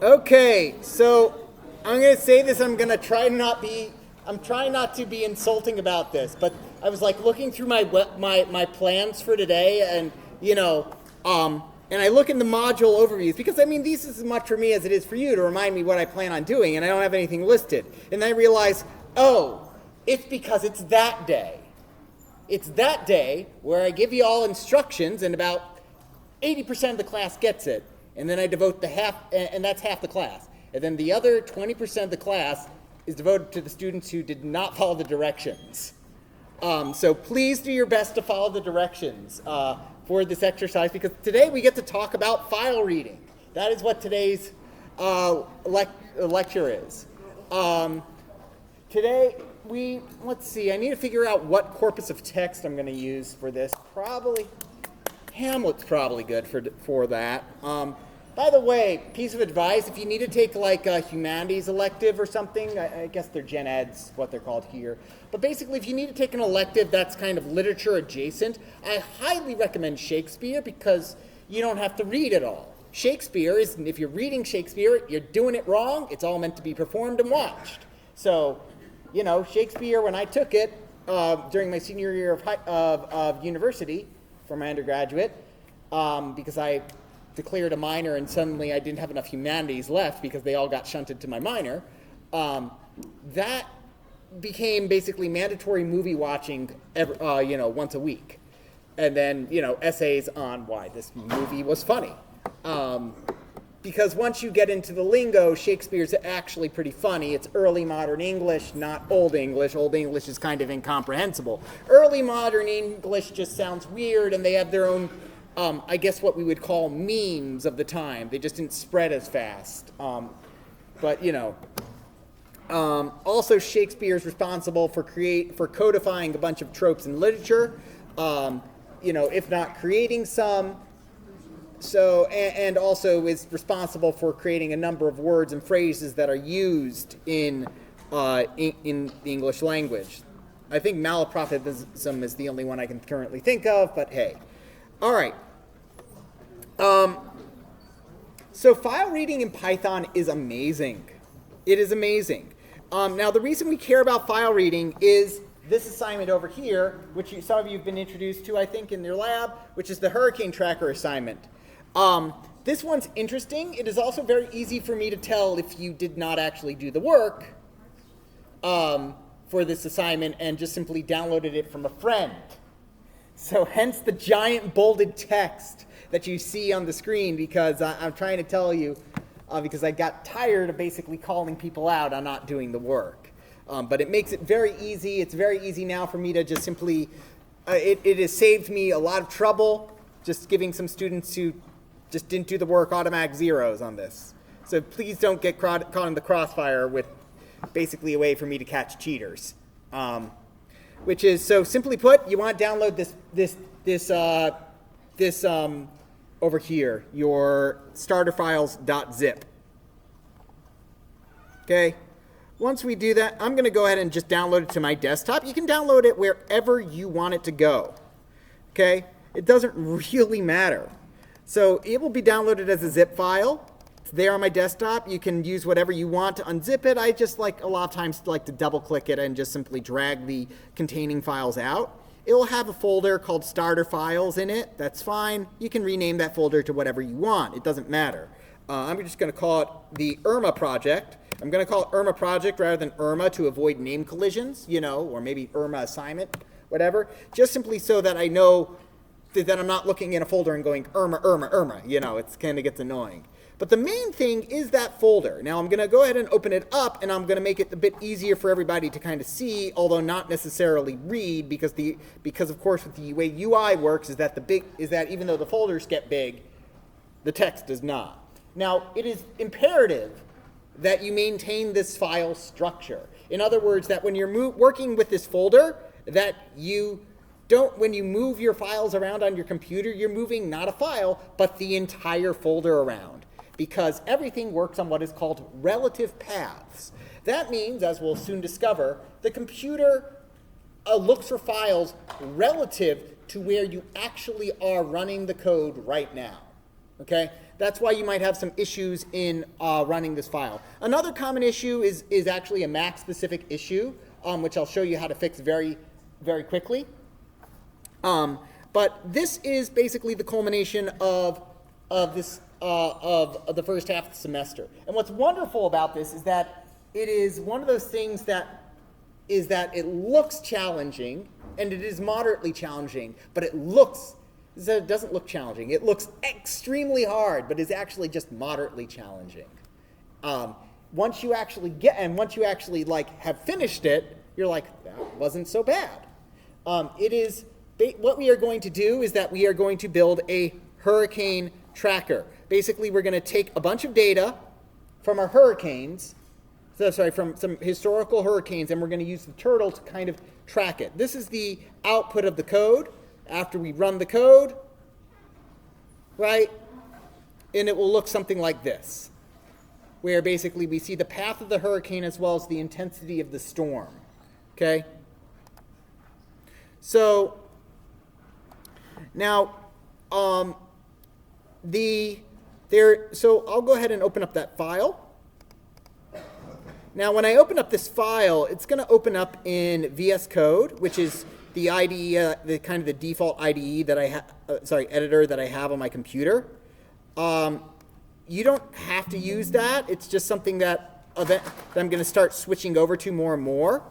Okay, so I'm gonna say this. I'm trying not to be insulting about this, but I was like looking through my plans for today, and and I look in the module overviews because I mean these is as much for me as it is for you to remind me what I plan on doing, and I don't have anything listed. And then I realize, oh, it's because it's that day. It's that day where I give you all instructions, and about 80% of the class gets it. And then I devote the half, and that's half the class. And then the other 20% of the class is devoted to the students who did not follow the directions. So please do your best to follow the directions for this exercise, because today we get to talk about file reading. That is what today's lecture is. Today, let's see, I need to figure out what corpus of text I'm going to use for this. Probably, Hamlet's probably good for that. By the way, piece of advice, if you need to take like a humanities elective or something, I guess they're gen eds, what they're called here. But basically, if you need to take an elective that's kind of literature adjacent, I highly recommend Shakespeare because you don't have to read it all. Shakespeare is, if you're reading Shakespeare, you're doing it wrong. It's all meant to be performed and watched. So, Shakespeare, when I took it during my senior year of university for my undergraduate, because I declared a minor and suddenly I didn't have enough humanities left because they all got shunted to my minor, that became basically mandatory movie watching once a week. And then, essays on why this movie was funny. Because once you get into the lingo, Shakespeare's actually pretty funny. It's early modern English, not old English. Old English is kind of incomprehensible. Early modern English just sounds weird, and they have their own I guess what we would call memes of the time. They just didn't spread as fast. Also Shakespeare's responsible for codifying a bunch of tropes in literature, if not creating some. So, and also is responsible for creating a number of words and phrases that are used in the English language. I think malapropism is the only one I can currently think of, but hey. All right. So file reading in Python is amazing. It is amazing. Now, the reason we care about file reading is this assignment over here, which some of you have been introduced to, I think, in your lab, which is the Hurricane Tracker assignment. This one's interesting. It is also very easy for me to tell if you did not actually do the work for this assignment and just simply downloaded it from a friend. So hence the giant bolded text that you see on the screen, because I'm trying to tell you, because I got tired of basically calling people out on not doing the work. But it makes it very easy. It's very easy now for me to just simply, it has saved me a lot of trouble just giving some students who just didn't do the work automatic zeros on this. So please don't get caught in the crossfire with basically a way for me to catch cheaters. Which is, so simply put, you want to download this over here, your starterfiles.zip. Okay? Once we do that, I'm going to go ahead and just download it to my desktop. You can download it wherever you want it to go. Okay? It doesn't really matter. So it will be downloaded as a zip file. It's there on my desktop. You can use whatever you want to unzip it. I just like a lot of times like to double click it and just simply drag the containing files out. It will have a folder called starter files in it. That's fine. You can rename that folder to whatever you want. It doesn't matter. I'm just going to call it the Irma project. I'm going to call it Irma project rather than Irma to avoid name collisions, or maybe Irma assignment, whatever. Just simply so that I know that I'm not looking in a folder and going Irma, Irma, Irma. It's kind of gets annoying. But the main thing is that folder. Now I'm going to go ahead and open it up, and I'm going to make it a bit easier for everybody to kind of see, although not necessarily read, because of course with the way UI works is that even though the folders get big, the text does not. Now it is imperative that you maintain this file structure. In other words, that when you're working with this folder, that you don't, when you move your files around on your computer, you're moving not a file, but the entire folder around. Because everything works on what is called relative paths. That means, as we'll soon discover, the computer looks for files relative to where you actually are running the code right now. Okay? That's why you might have some issues in running this file. Another common issue is actually a Mac-specific issue, which I'll show you how to fix very, very quickly. But this is basically the culmination of the first half of the semester. And what's wonderful about this is that it is one of those things that it looks challenging, and it is moderately challenging, but it doesn't look challenging. It looks extremely hard, but is actually just moderately challenging. Once you actually have finished it, you're like, that wasn't so bad. What we are going to do is that we are going to build a hurricane tracker. Basically, we're going to take a bunch of data from our hurricanes, from some historical hurricanes, and we're going to use the turtle to kind of track it. This is the output of the code after we run the code, right? And it will look something like this, where basically we see the path of the hurricane as well as the intensity of the storm, okay? So now, so I'll go ahead and open up that file. Now, when I open up this file, it's going to open up in VS Code, which is the IDE, the kind of the default IDE that editor that I have on my computer. You don't have to use that. It's just something that I'm going to start switching over to more and more.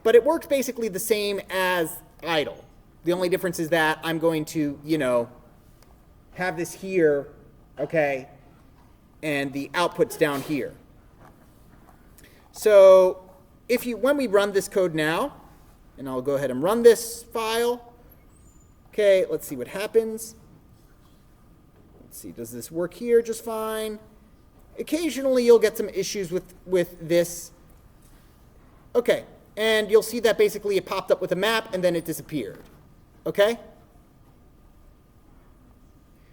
But it works basically the same as idle. The only difference is that I'm going to, have this here, okay, and the output's down here. So when we run this code now, and I'll go ahead and run this file, okay, let's see what happens. Let's see, does this work here just fine? Occasionally you'll get some issues with this. Okay, and you'll see that basically it popped up with a map and then it disappeared. Okay?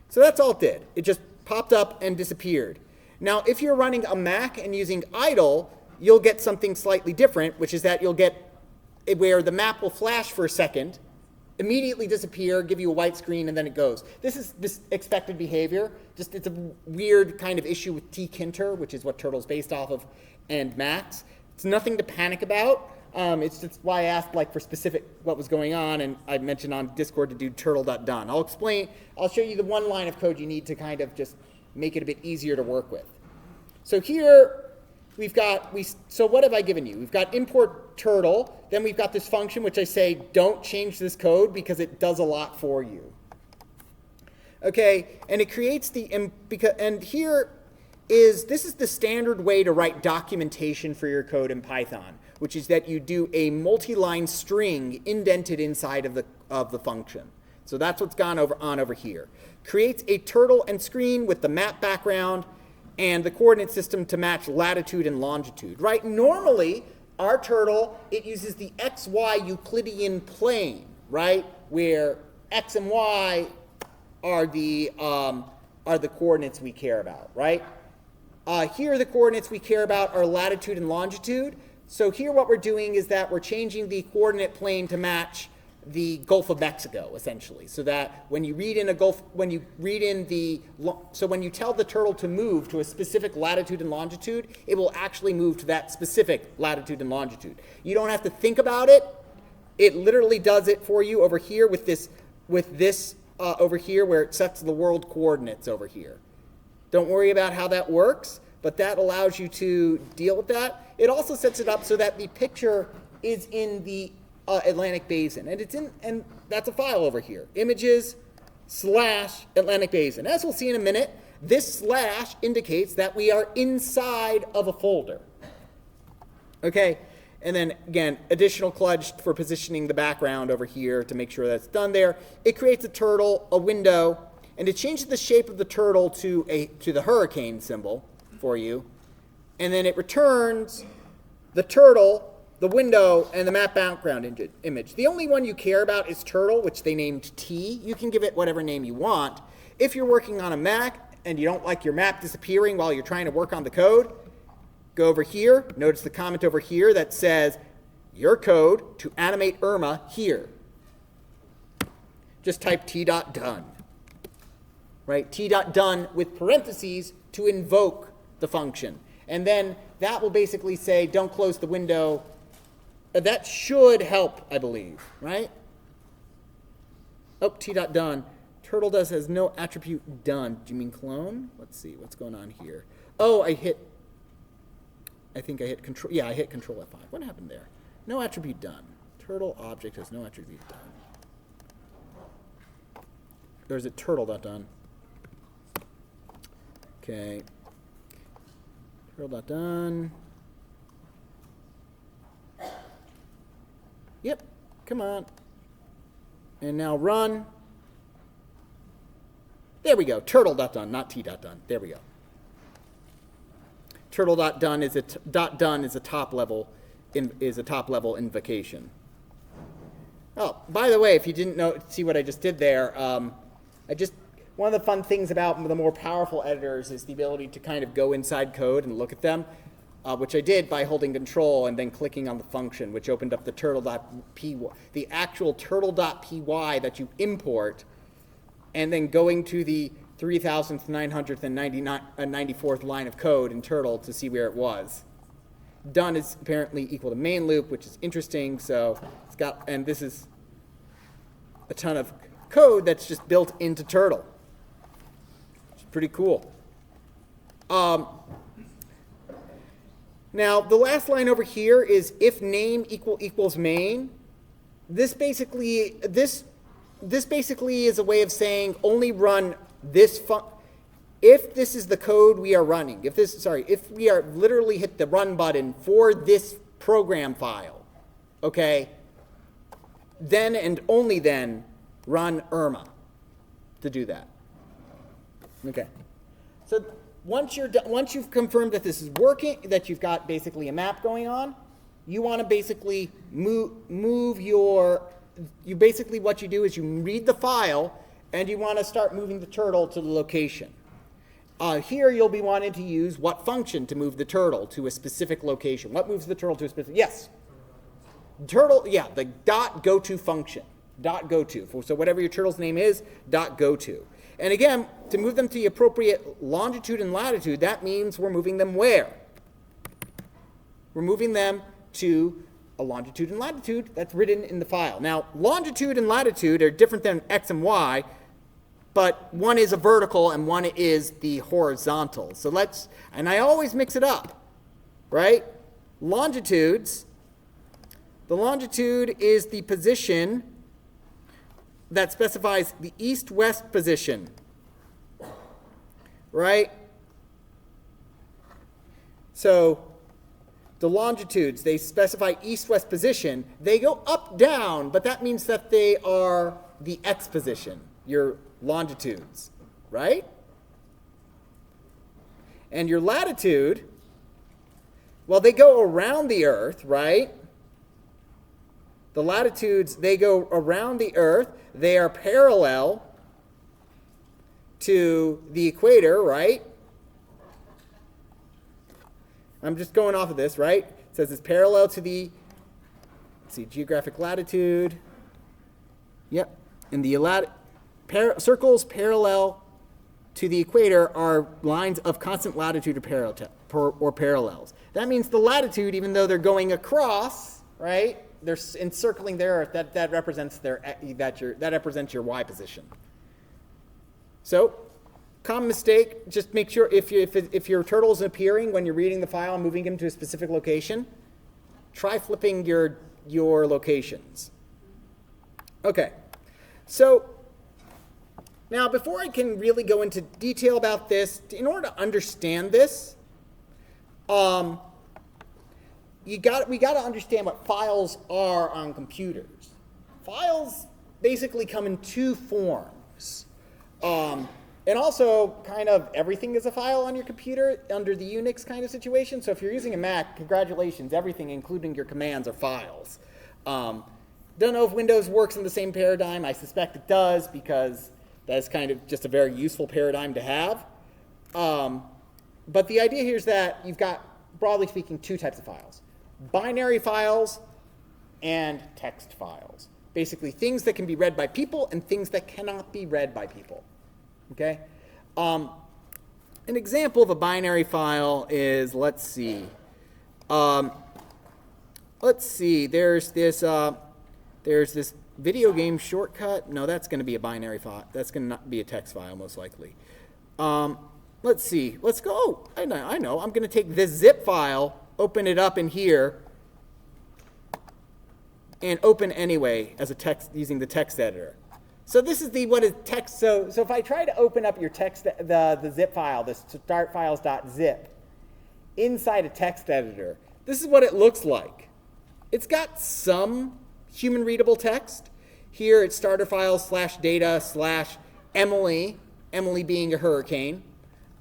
So that's all it did. It just popped up and disappeared. Now, if you're running a Mac and using idle, you'll get something slightly different, which is that you'll get where the map will flash for a second, immediately disappear, give you a white screen, and then it goes. This is this expected behavior. It's a weird kind of issue with tkinter, which is what Turtle's based off of, and Max. It's nothing to panic about. It's just why I asked for specific what was going on, and I mentioned on Discord to do turtle.done. I'll show you the one line of code you need to kind of just make it a bit easier to work with. So here so what have I given you? We've got import turtle, then we've got this function which I say don't change this code because it does a lot for you. Okay, and it creates this is the standard way to write documentation for your code in Python, which is that you do a multi-line string indented inside of the function. So that's what's gone on over here. Creates a turtle and screen with the map background and the coordinate system to match latitude and longitude, right? Normally, our turtle, it uses the XY Euclidean plane, right? Where X and Y are the coordinates we care about, right? Here, the coordinates we care about are latitude and longitude. So here what we're doing is that we're changing the coordinate plane to match the Gulf of Mexico, essentially, so that when you read in so when you tell the turtle to move to a specific latitude and longitude, it will actually move to that specific latitude and longitude. You don't have to think about it. It literally does it for you over here with this over here where it sets the world coordinates over here. Don't worry about how that works, but that allows you to deal with that. It also sets it up so that the picture is in the Atlantic Basin, and that's a file over here, images/Atlantic Basin. As we'll see in a minute, this slash indicates that we are inside of a folder. Okay, and then again, additional kludge for positioning the background over here to make sure that's done there. It creates a turtle, a window, and it changes the shape of the turtle to the hurricane symbol for you, and then it returns the turtle, the window, and the map background image. The only one you care about is turtle, which they named T. You can give it whatever name you want. If you're working on a Mac and you don't like your map disappearing while you're trying to work on the code, go over here. Notice the comment over here that says your code to animate Irma here. Just type t.done. right? T.done with parentheses to invoke the function. And then that will basically say, don't close the window. That should help, I believe, right? Oh, T.done. Turtle does has no attribute done. Do you mean clone? Let's see, what's going on here? Oh, I think I hit control. Yeah, I hit control F5. What happened there? No attribute done. Turtle object has no attribute done. Or is it turtle.done? Okay. Turtle.done. Yep, come on. And now run. There we go. Turtle.done, not T.done. There we go. Turtle.done is .done is a top level invocation. Oh, by the way, if you didn't see what I just did there, one of the fun things about the more powerful editors is the ability to kind of go inside code and look at them, which I did by holding control and then clicking on the function, which opened up the turtle.py, the actual turtle.py that you import, and then going to the 3,994th line of code in Turtle to see where it was. Done is apparently equal to main loop, which is interesting. So it's got, and this is a ton of code that's just built into Turtle. It's pretty cool. Now the last line over here is if name equals main. This basically is a way of saying only run this if this is the code we are running. If we are literally hit the run button for this program file, okay, then and only then run Irma to do that. Okay. So once you've confirmed that this is working, that you've got basically a map going on, you want to basically move your. You basically what you do is you read the file and you want to start moving the turtle to the location. Here you'll be wanting to use what function to move the turtle to a specific location. What moves the turtle to a specific? Yes. Turtle. Yeah, the .goto function. .goto. So whatever your turtle's name is, .goto. And again, to move them to the appropriate longitude and latitude, that means we're moving them where? We're moving them to a longitude and latitude that's written in the file. Now, longitude and latitude are different than x and y, but one is a vertical and one is the horizontal. So and I always mix it up, right? Longitudes, the longitude is the position that specifies the east-west position, right? So the longitudes, they specify east-west position. They go up, down, but that means that they are the x position, your longitudes, right? And your latitude, well, they go around the Earth, right? The latitudes, they go around the Earth. They are parallel to the equator, right? I'm just going off of this, right? It says it's parallel to the, let's see, geographic latitude. Yep. And the circles parallel to the equator are lines of constant latitude or parallels. That means the latitude, even though they're going across, right? They're encircling their Earth. That represents that represents your y position. So, common mistake, just make sure if your turtle is appearing when you're reading the file and moving him to a specific location, try flipping your locations. Okay, so now before I can really go into detail about this, in order to understand this, we got to understand what files are on computers. Files basically come in two forms. And also, kind of everything is a file on your computer under the Unix kind of situation. So if you're using a Mac, congratulations, everything, including your commands, are files. Don't know if Windows works in the same paradigm. I suspect it does because that's kind of just a very useful paradigm to have. But the idea here is that you've got, broadly speaking, two types of files. Binary files and text files. Basically, things that can be read by people and things that cannot be read by people. Okay? An example of a binary file is, let's see, there's this video game shortcut. No, that's going to be a binary file. That's going to not be a text file, most likely. Let's see. Let's go. Oh, I know. I'm going to take this zip file, open it up in here, and open anyway as a text using the text editor. So this is what is text. So if I try to open up your text, the zip file, the startfiles.zip, inside a text editor, this is what it looks like. It's got some human readable text. Here it's starterfiles/data/Emily, Emily being a hurricane.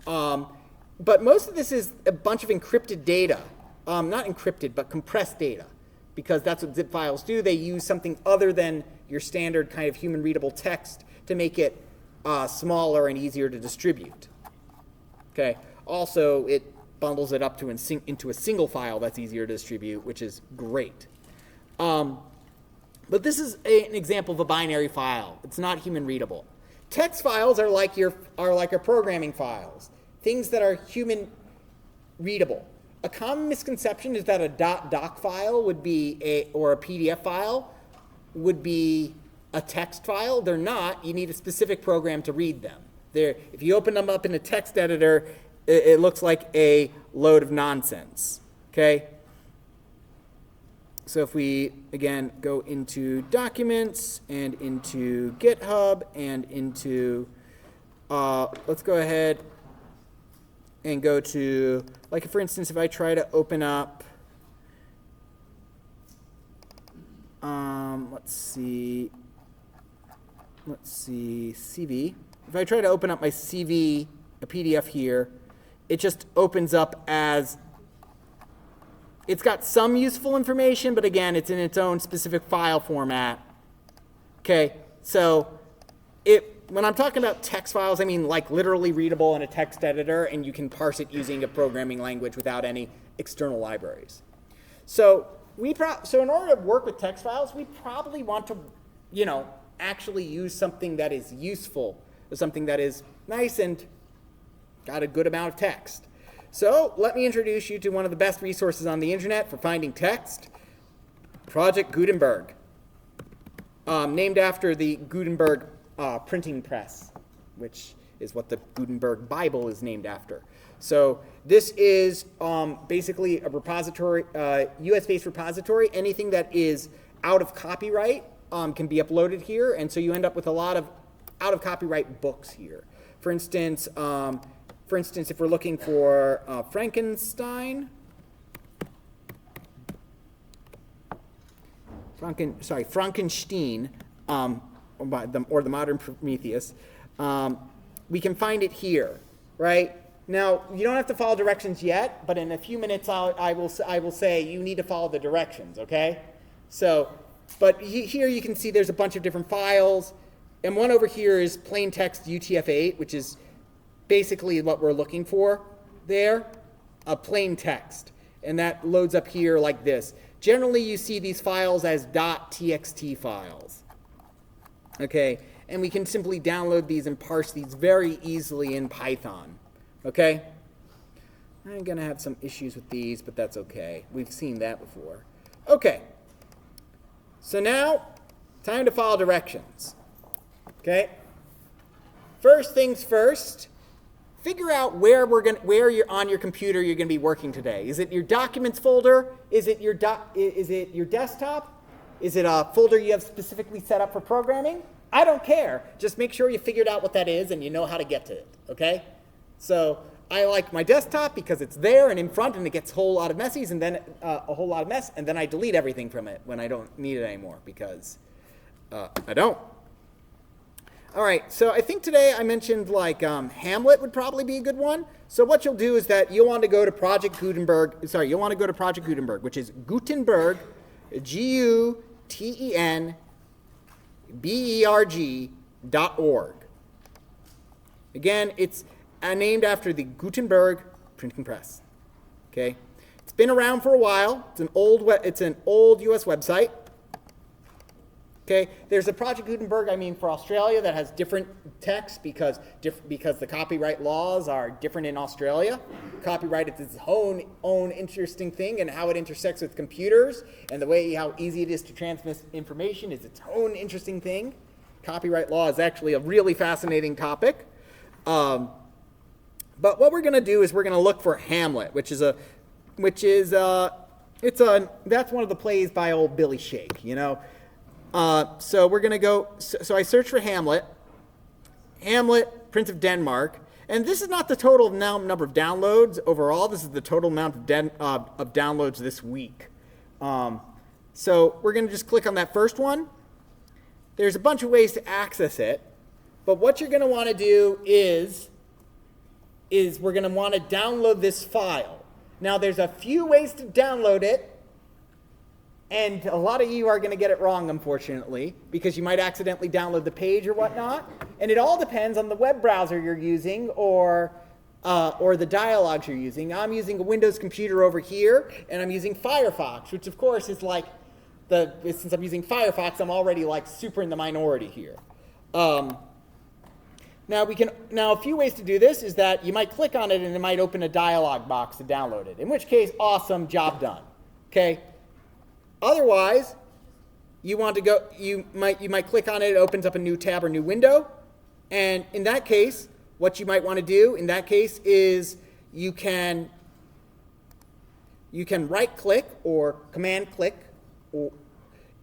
But most of this is a bunch of encrypted data. Not encrypted, but compressed data. Because that's what zip files do. They use something other than your standard kind of human readable text to make it smaller and easier to distribute. Okay. Also, it bundles it up into a single file that's easier to distribute, which is great. But this is an example of a binary file. It's not human readable. Text files are like your programming files, things that are human readable. A common misconception is that a .doc file would be or a PDF file would be a text file. They're not. You need a specific program to read them. If you open them up in a text editor, it looks like a load of nonsense. Okay? So if we, again, go into Documents and into GitHub and into, let's go ahead and go to, like for instance, if I try to open up, let's see, CV. If I try to open up my CV, a PDF here, it just opens up as, it's got some useful information, but again, it's in its own specific file format. Okay, so when I'm talking about text files, I mean like literally readable in a text editor, and you can parse it using a programming language without any external libraries. So in order to work with text files, we probably want to, actually use something that is useful, or something that is nice and got a good amount of text. So let me introduce you to one of the best resources on the internet for finding text, Project Gutenberg, named after the Gutenberg printing press, which is what the Gutenberg Bible is named after. So this is basically a repository, US-based repository. Anything that is out of copyright can be uploaded here, and so you end up with a lot of out of copyright books here. For instance, if we're looking for Frankenstein, or the Modern Prometheus, we can find it here, right? Now, you don't have to follow directions yet, but in a few minutes I will say you need to follow the directions, okay? So, but here you can see there's a bunch of different files, and one over here is plain text UTF-8, which is basically what we're looking for there, a plain text. And that loads up here like this. Generally, you see these files as .txt files. Okay, and we can simply download these and parse these very easily in Python. Okay? I'm going to have some issues with these, but that's okay. We've seen that before. Okay. So now, time to follow directions. Okay? First things first, figure out where you're on your computer you're going to be working today. Is it your documents folder? Is it your desktop? Is it a folder you have specifically set up for programming? I don't care. Just make sure you figured out what that is and you know how to get to it, okay? So I like my desktop because it's there and in front and it gets a whole lot of mess, and then I delete everything from it when I don't need it anymore because I don't. All right, so I think today I mentioned Hamlet would probably be a good one. So what you'll do is that you'll want to go to Project Gutenberg, which is Gutenberg, GUTENBERG.org. Again, it's named after the Gutenberg printing press. Okay, it's been around for a while. It's an old US website. Okay, there's a Project Gutenberg, for Australia that has different text because the copyright laws are different in Australia. Copyright is its own interesting thing, and how it intersects with computers and the way how easy it is to transmit information is its own interesting thing. Copyright law is actually a really fascinating topic. But what we're going to do is we're going to look for Hamlet, that's one of the plays by old Billy Shake, So we're going to go, so I search for Hamlet, Prince of Denmark, and this is not the total number of downloads overall, this is the total amount of downloads this week. So we're going to just click on that first one. There's a bunch of ways to access it, but what you're going to want to do is we're going to want to download this file. Now there's a few ways to download it, and a lot of you are going to get it wrong, unfortunately, because you might accidentally download the page or whatnot. And it all depends on the web browser you're using or the dialogues you're using. I'm using a Windows computer over here, and I'm using Firefox, which of course is like since I'm using Firefox, I'm already like super in the minority here. Now a few ways to do this is that you might click on it and it might open a dialog box to download it. In which case, awesome, job done. Okay. Otherwise, you might click on it, it opens up a new tab or new window, and in that case, what you might want to do in that case is you can right click or command click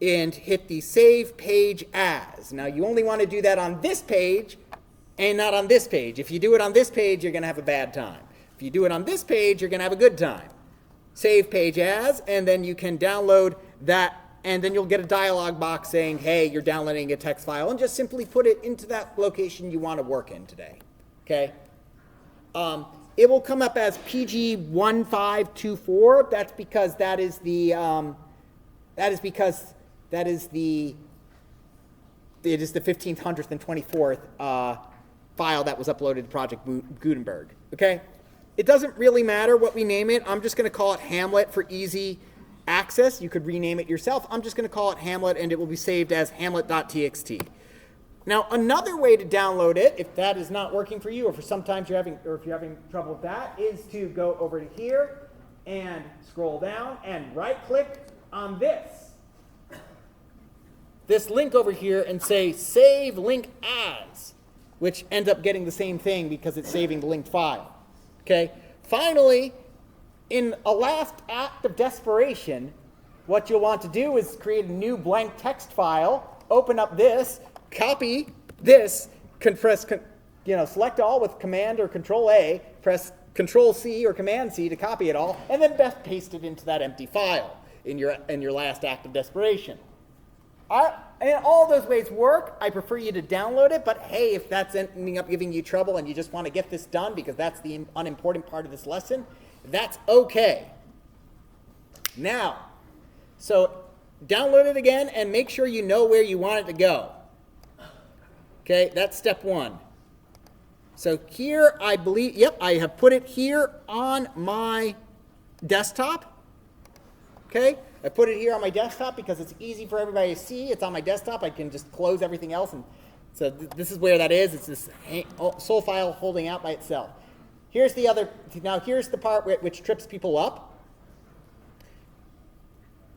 and hit the Save Page As. Now you only want to do that on this page and not on this page. If you do it on this page, you're going to have a bad time. If you do it on this page, you're going to have a good time. Save Page As, and then you can download that, and then you'll get a dialog box saying, hey, you're downloading a text file, and just simply put it into that location you want to work in today. Okay? It will come up as PG1524. That's because that is the 15th, 100th, and 24th file that was uploaded to Project Gutenberg. Okay? It doesn't really matter what we name it. I'm just going to call it Hamlet for easy access. You could rename it yourself. I'm just going to call it Hamlet, and it will be saved as hamlet.txt. Now, another way to download it, if that is not working for you, or if you're having trouble with that, is to go over to here and scroll down and right-click on this link over here and say Save Link As, which ends up getting the same thing because it's saving the linked file. Okay. Finally, in a last act of desperation, what you'll want to do is create a new blank text file, open up this, copy this, select all with Command or Control A, press Control C or Command C to copy it all, and then best paste it into that empty file in your last act of desperation. And all those ways work. I prefer you to download it, but hey, if that's ending up giving you trouble and you just want to get this done because that's the unimportant part of this lesson, that's okay. Now, so download it again and make sure you know where you want it to go. Okay, that's step one. So here I believe, I have put it here on my desktop. Okay, I put it here on my desktop because it's easy for everybody to see. It's on my desktop. I can just close everything else. And so this is where that is. It's this sole file holding out by itself. Here's the part which trips people up.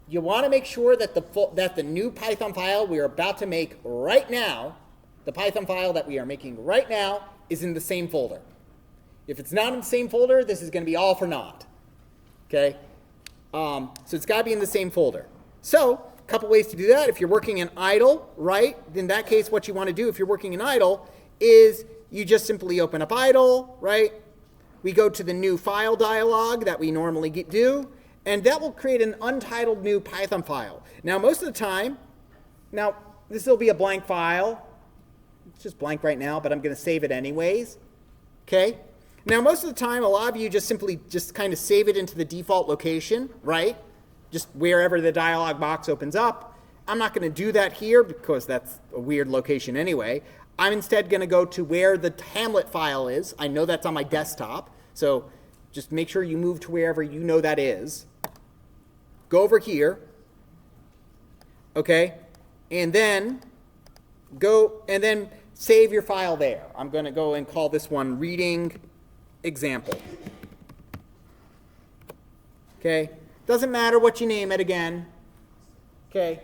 You want to make sure that the new Python file we are about to make right now, the Python file that we are making right now, is in the same folder. If it's not in the same folder, this is going to be all for naught. Okay? So it's got to be in the same folder. So a couple ways to do that. If you're working in idle, right, in that case what you want to do if you're working in idle is you just simply open up idle, right? We go to the new file dialog that we normally do, and that will create an untitled new Python file. Now most of the time, this will be a blank file. It's just blank right now, but I'm going to save it anyways. Okay? Now, most of the time, a lot of you just kind of save it into the default location, right? Just wherever the dialog box opens up. I'm not going to do that here because that's a weird location anyway. I'm instead going to go to where the Hamlet file is. I know that's on my desktop, so just make sure you move to wherever you know that is. Go over here, okay? and then save your file there. I'm going to go and call this one reading example. Okay, doesn't matter what you name it again. Okay,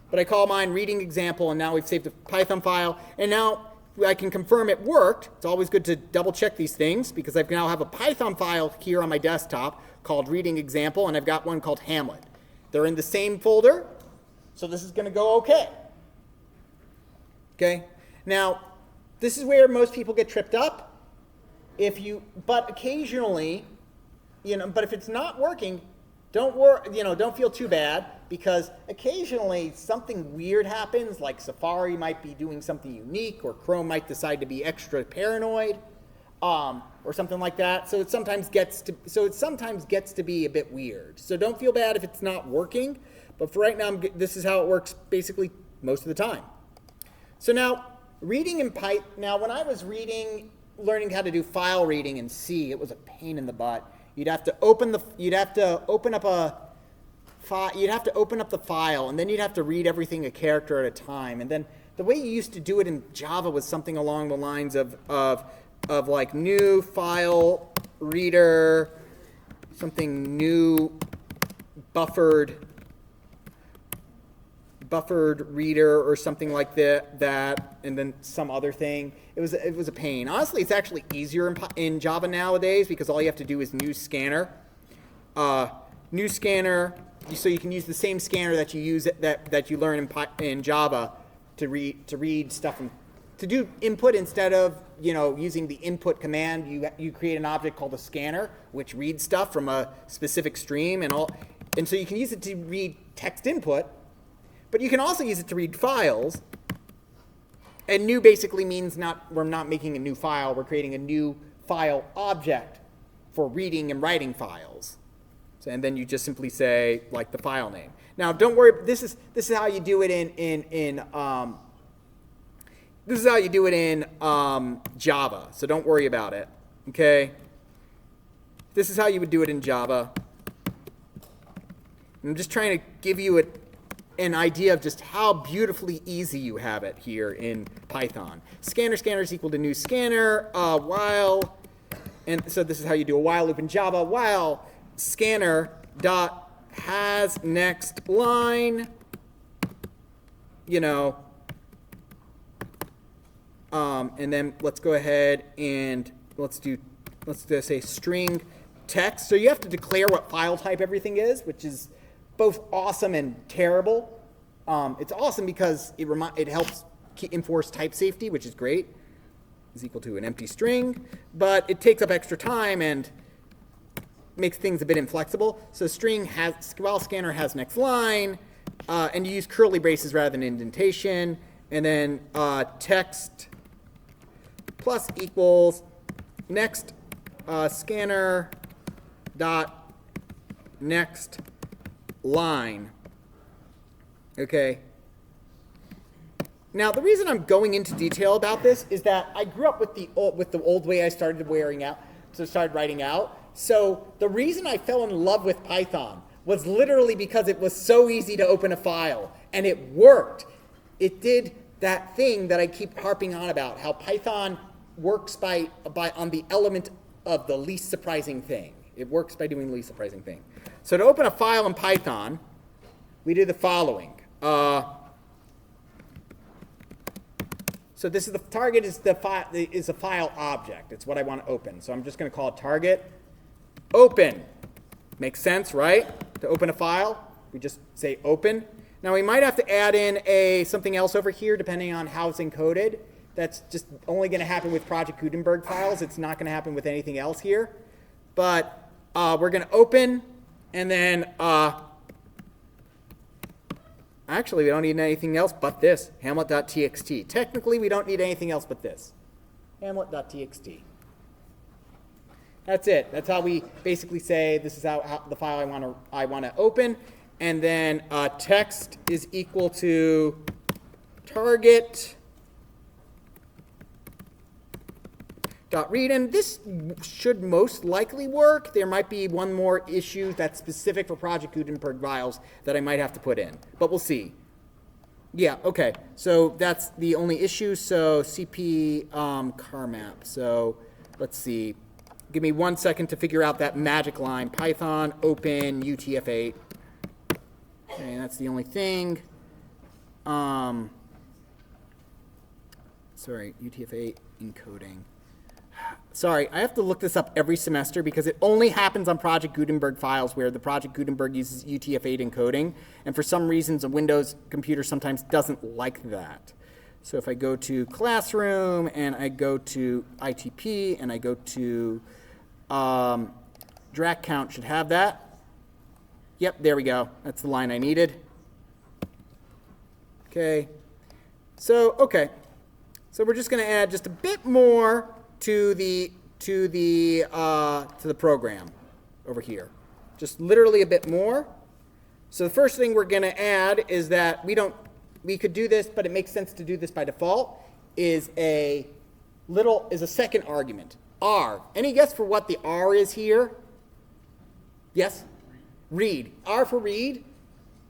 but I call mine reading example, and now we've saved a Python file, and now I can confirm it worked. It's always good to double check these things because I now have a Python file here on my desktop called reading example, and I've got one called Hamlet. They're in the same folder, so this is going to go okay. Okay, now this is where most people get tripped up. But occasionally, but if it's not working, don't feel too bad, because occasionally something weird happens, like Safari might be doing something unique, or Chrome might decide to be extra paranoid, or something like that. So it sometimes gets to be a bit weird. So don't feel bad if it's not working. But for right now, this is how it works basically most of the time. So now, reading in Python. Now, when I was learning how to do file reading in C, it was a pain in the butt. You'd have to open up the file, and then you'd have to read everything a character at a time. And then the way you used to do it in Java was something along the lines of like new file reader, something new buffered reader or something like that, and then some other thing. It was a pain. Honestly, it's actually easier in Java nowadays, because all you have to do is new scanner. New scanner, so you can use the same scanner that you use that you learn in Java to read stuff and to do input. Instead of using the input command, you create an object called a scanner, which reads stuff from a specific stream and so you can use it to read text input. But you can also use it to read files. And new basically means we're not making a new file, we're creating a new file object for reading and writing files. So, and then you just simply say like the file name. Now don't worry, this is how you do it in Java. So don't worry about it. Okay? This is how you would do it in Java. I'm just trying to give you an idea of just how beautifully easy you have it here in Python. Scanner is equal to new scanner, while, and so this is how you do a while loop in Java, while scanner dot has next line, and then let's go ahead and let's say string text. So you have to declare what file type everything is, which is both awesome and terrible. It's awesome because it helps enforce type safety, which is great. Is equal to an empty string, but it takes up extra time and makes things a bit inflexible. So while scanner has next line, and you use curly braces rather than indentation, and then text plus equals next scanner dot next line. Okay. Now the reason I'm going into detail about this is that I grew up with the old way I started writing out. So the reason I fell in love with Python was literally because it was so easy to open a file, and it worked. It did that thing that I keep harping on about, how Python works by on the element of the least surprising thing. It works by doing the least surprising thing. So to open a file in Python, we do the following. So this is the target is a file object. It's what I want to open. So I'm just going to call it target open. Makes sense, right? To open a file, we just say open. Now we might have to add in something else over here depending on how it's encoded. That's just only going to happen with Project Gutenberg files. It's not going to happen with anything else here. But we're going to open, and then actually we don't need anything else but this, hamlet.txt. Technically we don't need anything else but this, hamlet.txt. That's it. That's how we basically say this is how the file I want to open, and then text is equal to target dot read, and this should most likely work. There might be one more issue that's specific for Project Gutenberg files that I might have to put in, but we'll see. Yeah, okay. So that's the only issue. So CP car map. So let's see. Give me 1 second to figure out that magic line. Python open UTF-8. Okay, that's the only thing. Sorry, UTF-8 encoding. Sorry, I have to look this up every semester because it only happens on Project Gutenberg files where the Project Gutenberg uses UTF-8 encoding, and for some reasons a Windows computer sometimes doesn't like that. So if I go to Classroom and I go to ITP and I go to Drac count, should have that. Yep, there we go. That's the line I needed. Okay. So we're just going to add just a bit more to the program over here. Just literally a bit more. So the first thing we're going to add is that we could do this, but it makes sense to do this by default, is a second argument. R. Any guess for what the R is here? Yes? Read. R for read,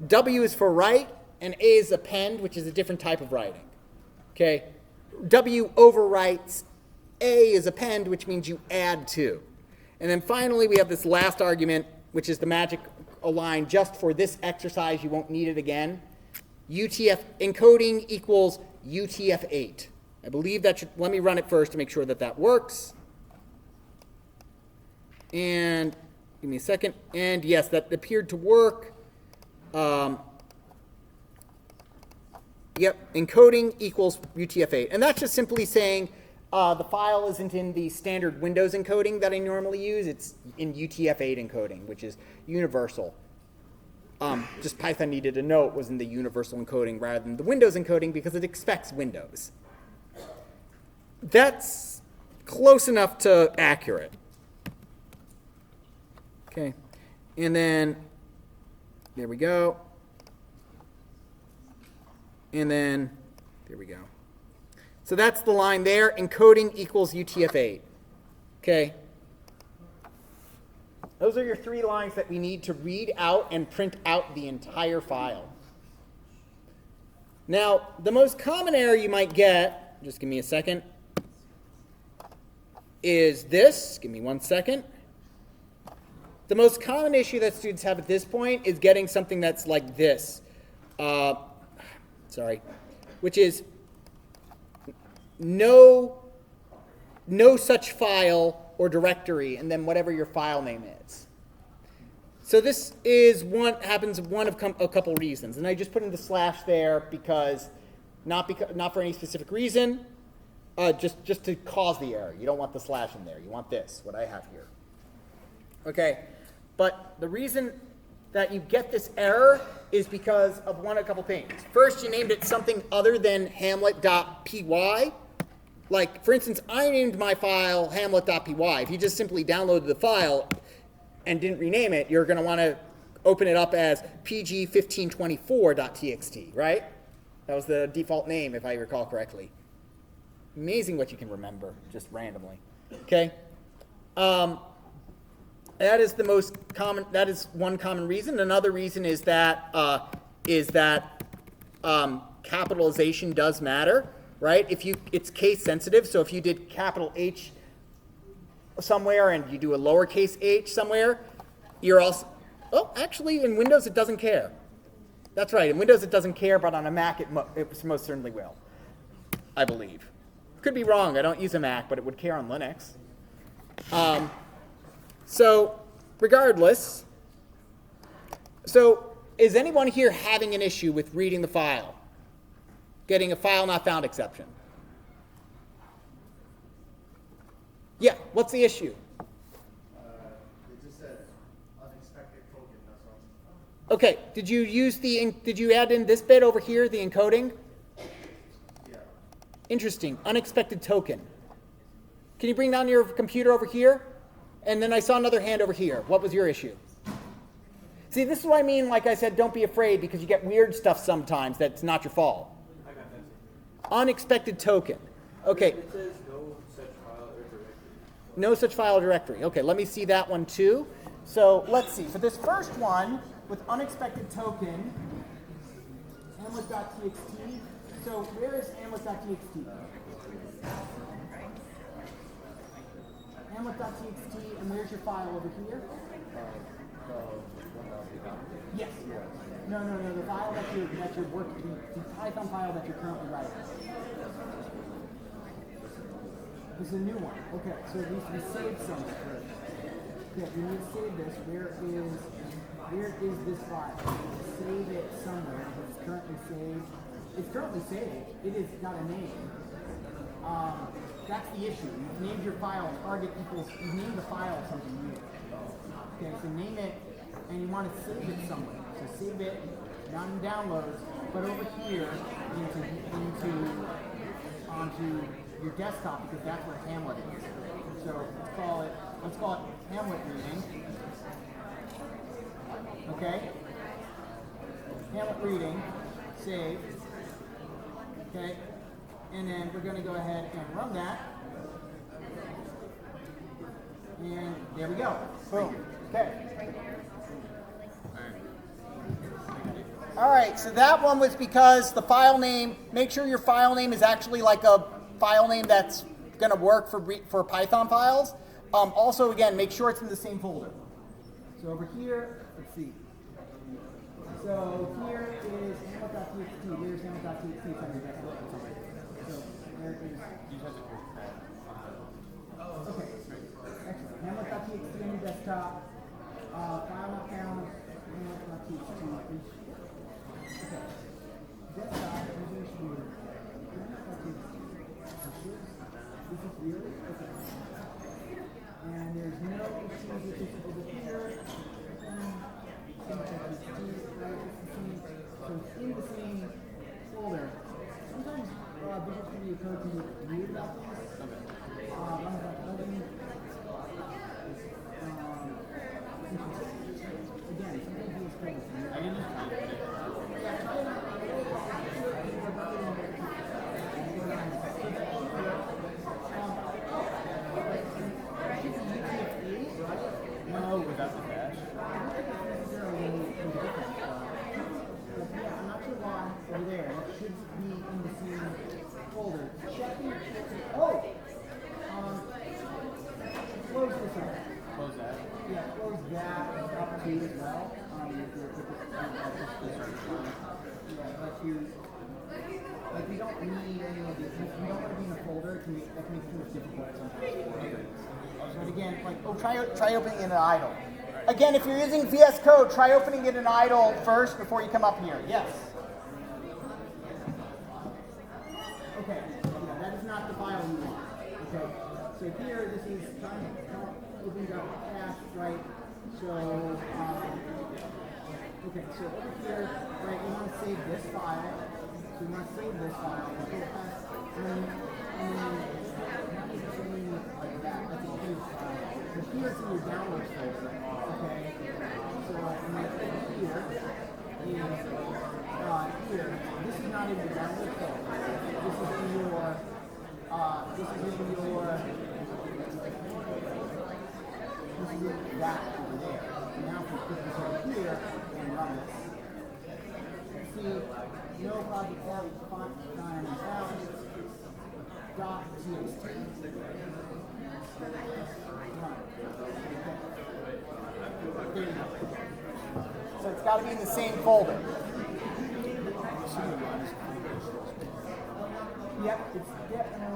W is for write, and A is append, which is a different type of writing. Okay? W overwrites, A is append, which means you add to. And then finally, we have this last argument, which is the magic line just for this exercise. You won't need it again. UTF encoding equals UTF-8. I believe that should, let me run it first to make sure that that works. And give me a second. And yes, that appeared to work. Yep, encoding equals UTF-8. And that's just simply saying the file isn't in the standard Windows encoding that I normally use. It's in UTF-8 encoding, which is universal. Just Python needed to know it was in the universal encoding rather than the Windows encoding because it expects Windows. That's close enough to accurate. Okay, and then there we go. And then there we go. So that's the line there. Encoding equals UTF-8. Okay. Those are your 3 lines that we need to read out and print out the entire file. Now, the most common error you might get, just give me a second, is this. Give me 1 second. The most common issue that students have at this point is getting something that's like this. Which is no such file or directory, and then whatever your file name is. So this is happens one of a couple reasons, and I just put in the slash there because not for any specific reason, just to cause the error. You don't want the slash in there. You want this, what I have here. Okay, but the reason that you get this error is because of a couple things. First, you named it something other than hamlet.py. Like, for instance, I named my file hamlet.py. If you just simply downloaded the file and didn't rename it, you're going to want to open it up as pg1524.txt, right? That was the default name, if I recall correctly. Amazing what you can remember, just randomly. Okay? That is the most common. That is one common reason. Another reason is that capitalization does matter, right? It's case sensitive. So if you did capital H somewhere and you do a lowercase h somewhere, you're also. Oh, actually, in Windows it doesn't care. That's right. In Windows it doesn't care, but on a Mac it most certainly will. I believe. Could be wrong. I don't use a Mac, but it would care on Linux. So, regardless, is anyone here having an issue with reading the file? Getting a file not found exception? Yeah, what's the issue? It just said unexpected token, that's all. Okay, did you add in this bit over here, the encoding? Yeah. Interesting, unexpected token. Can you bring down your computer over here? And then I saw another hand over here. What was your issue? See, this is what I mean, like I said, don't be afraid because you get weird stuff sometimes that's not your fault. I got that. Unexpected token. Okay. It says no such file or directory. No such file or directory. Okay, let me see that one too. So let's see. For this first one with unexpected token, hamlet.txt. So where is hamlet.txt? Hamlet.txt, and where's your file over here? Yes. No, the file that you're working, the Python file that you're currently writing. This is a new one. Okay, so it needs to be saved somewhere. Okay, we need to save this. Where is this file? Save it somewhere. It's currently saved. It's currently saved. It has got a name. That's the issue. You've named your file target equals, you've named the file something new. Okay, so name it, and you want to save it somewhere. So save it, not in downloads, but over here onto your desktop, because that's where Hamlet is. So let's call it Hamlet reading. Okay? Hamlet reading, save. Okay? And then we're going to go ahead and run that. And there we go. Boom. Okay. All right, so that one was because the file name, make sure your file name is actually like a file name that's going to work for Python files. Also, again, make sure it's in the same folder. So over here, let's see. So here is hamlet.txt. Here's hamlet.txt. So there is. Okay. Excellent. Hamlet.txt on your desktop. File account. Hamlet.txt. Okay. Desktop. This is really okay. And there's no issues with this over here. So it's in the same folder. Sometimes Visual Studio Code can be weird about these. Again, sometimes Visual Studio Code is weird. I didn't yeah, try it out. No, without the dash. I'm not sure why over there. It should be in the same folder. Checking. Oh! Close this up. Close that? Yeah, close that up too as well. Like you don't need any of these. You don't want to be in a folder. That can make it too difficult sometimes. But again, like, try opening it in an idle. Again, if you're using VS Code, try opening it in idle first before you come up here. Yes? Okay, yeah, that is not the file you want. Okay, so here, this is opening up cache, right? So, okay, so over here, right, you want to save this file. So you want to save this file. And then like that. That's a huge file. So here it's in your downloads folder. Okay. So and then here this is not in your downloads folder. This is in your that over there. So now if we put this over here and run this. See, no project font time out. .txt. There you go. So it's got to be in the same folder. Yep, it's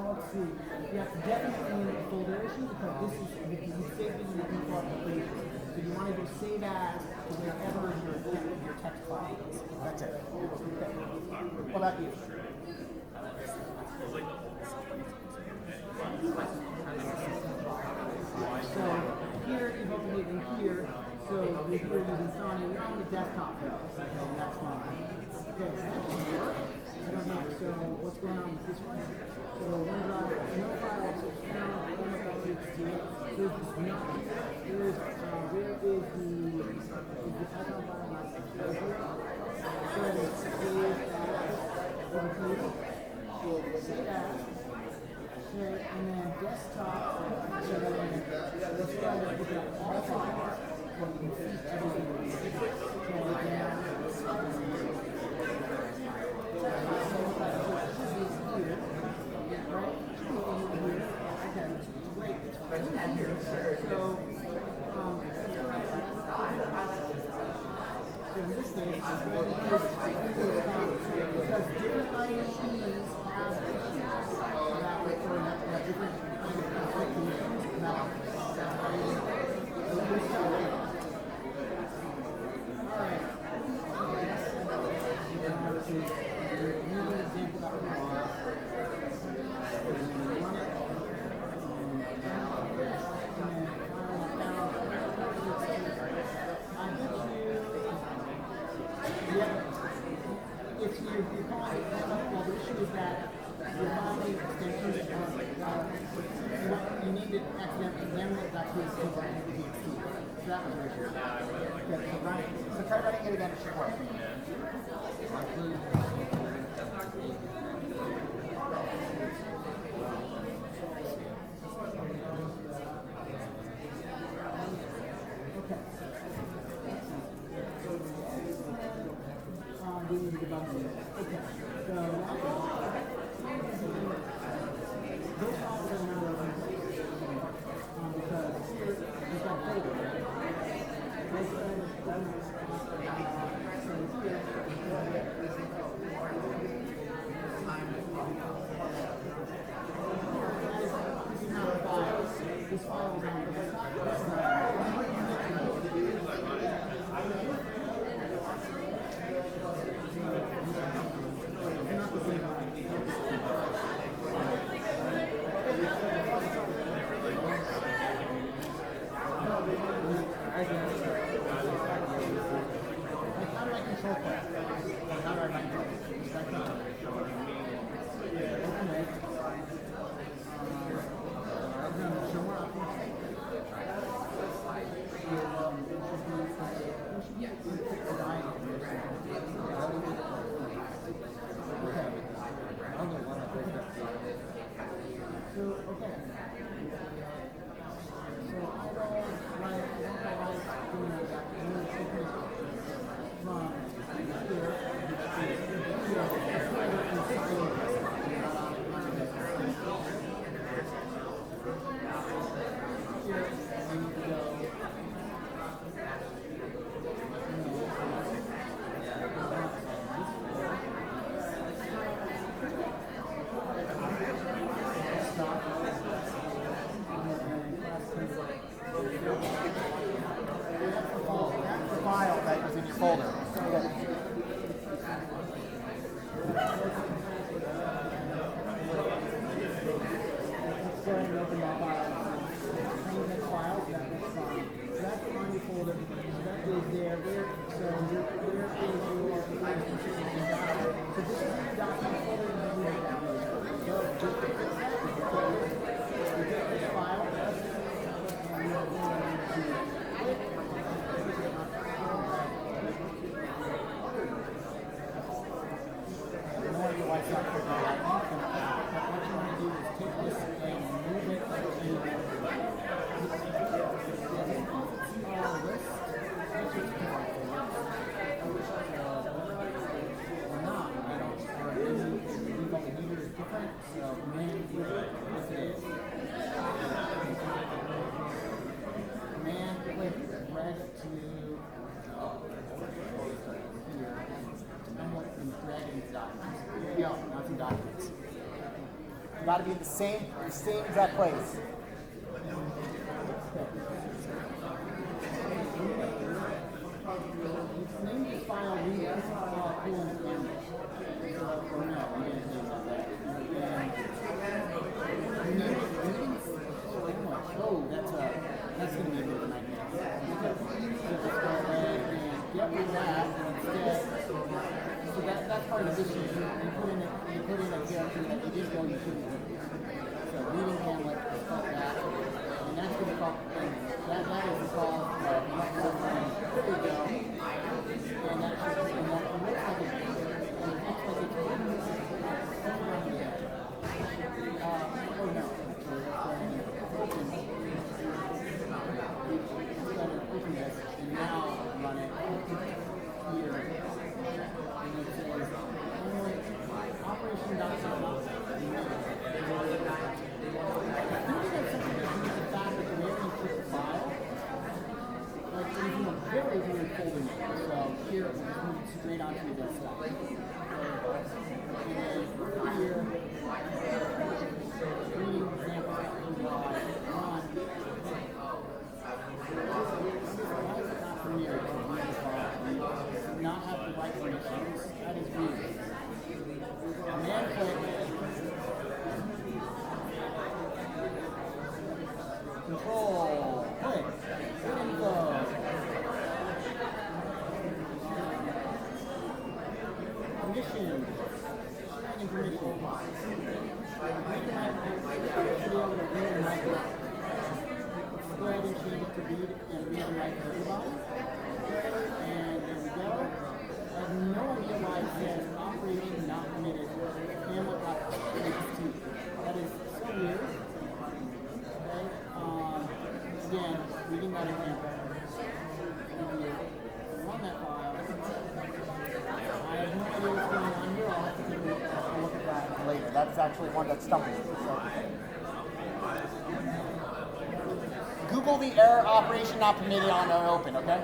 let's see. Yeah, it's definitely in the folder issue because this is you saved it in the default location. So you want to do save as to wherever your text file is. That's it. Okay. What about you? So here you've opened it in here. So you're using Sonya. You're on the desktop though. Okay, that's fine. Okay, so that should work. I don't know. So what's going on with this one? So OneDrive, no files. So it's there's this not here. There's where is the Python file not here? So it's save as over here. So save as. Okay, and then desktop. So then let's go ahead and look at all files. So you can see everything. So again, case, because different ISPs have issues that refer to different kind of conflicting about Alright. Another example that we want. If you call it, well, the issue is that you're filing extensions you need to accidentally examine it, that's what it's called, so that was the issue. Good, so try running it again, it should work. We need to debug these. Okay, so those files are not open because we've got a folder. Those folders open. So here, this is not a file. This file is on the file that was in your folder. Let's go ahead and open that file. Change that file, that looks fine. So that's on your folder. That is there. So where is your So this is your document folder and you have that. So just to fix that, you take this file and you're going to your wife's not putting it right now, but what you want to do is take this and move it to list. Or not, I don't. Or leave all the meters different, so command this is. Command click drag it to here. And what and drag into documents. Here we go, now it's in documents. You gotta be in the same exact place. Name this file read colon damage. Or no, we didn't do that. Oh, that's gonna be a bit of a nightmare. So let's go ahead and get rid of that instead. So that's part of the issue. You put in a character that you didn't know you couldn't do. So reading Hamlet, stuff that, and that's going to call, that is the call. There we go. And that looks like it's oh no. Open this and now run it here. And it says operation dot file. Like, even a very is your folder name. So here, we'll just move it straight onto your desktop. And then here, reading example.py, run. Why is it not Premiere? It's a weird file. Does not have the right permissions. That is weird. And then click Control, click, info. Permission, and permission. Should be able to read and write it. Let's go ahead and change it to read and read and write for everybody. And there we go. I have no idea why it says operation not permitted. Hamlet.txt. That is so weird. Okay. Again, reading that example. Run that file. I have no idea what's going on here. I'll have to take a look at that later. That's actually one that stumbled me. So. Google the error operation not permitted on open, okay?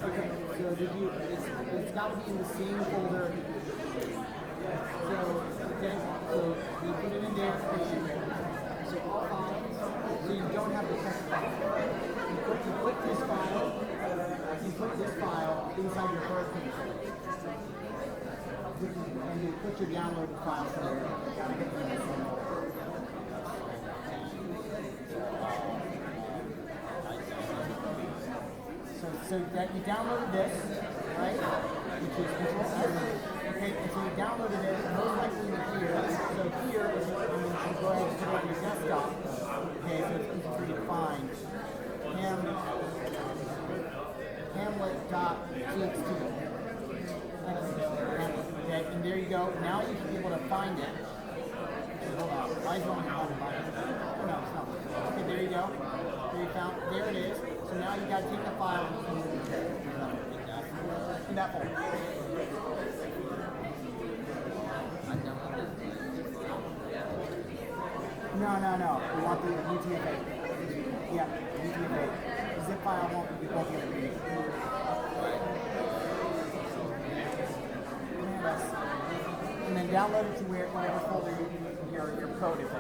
Okay, so it's got to be in the same folder. So, okay, so you put it in there, and so all files, so you don't have the text file. You put this file inside your hurricane folder. And you put your downloaded files there. So that you downloaded this, right? Which is Control S. Okay, and so you downloaded it, most likely in here. So here, I'm going to go ahead and put it on your desktop. Okay, so it's easy for you to find. Hamlet.txt. Okay, and there you go. Now you should be able to find it. Hold on. Why is it only on the button? Oh no, it's not. Okay, there you go. There it is. So now you got to take the file in that folder. No. We want the UTF-8. Yeah, UTF-8. The zip file won't be able to read it. And then download it to whatever folder your code is in.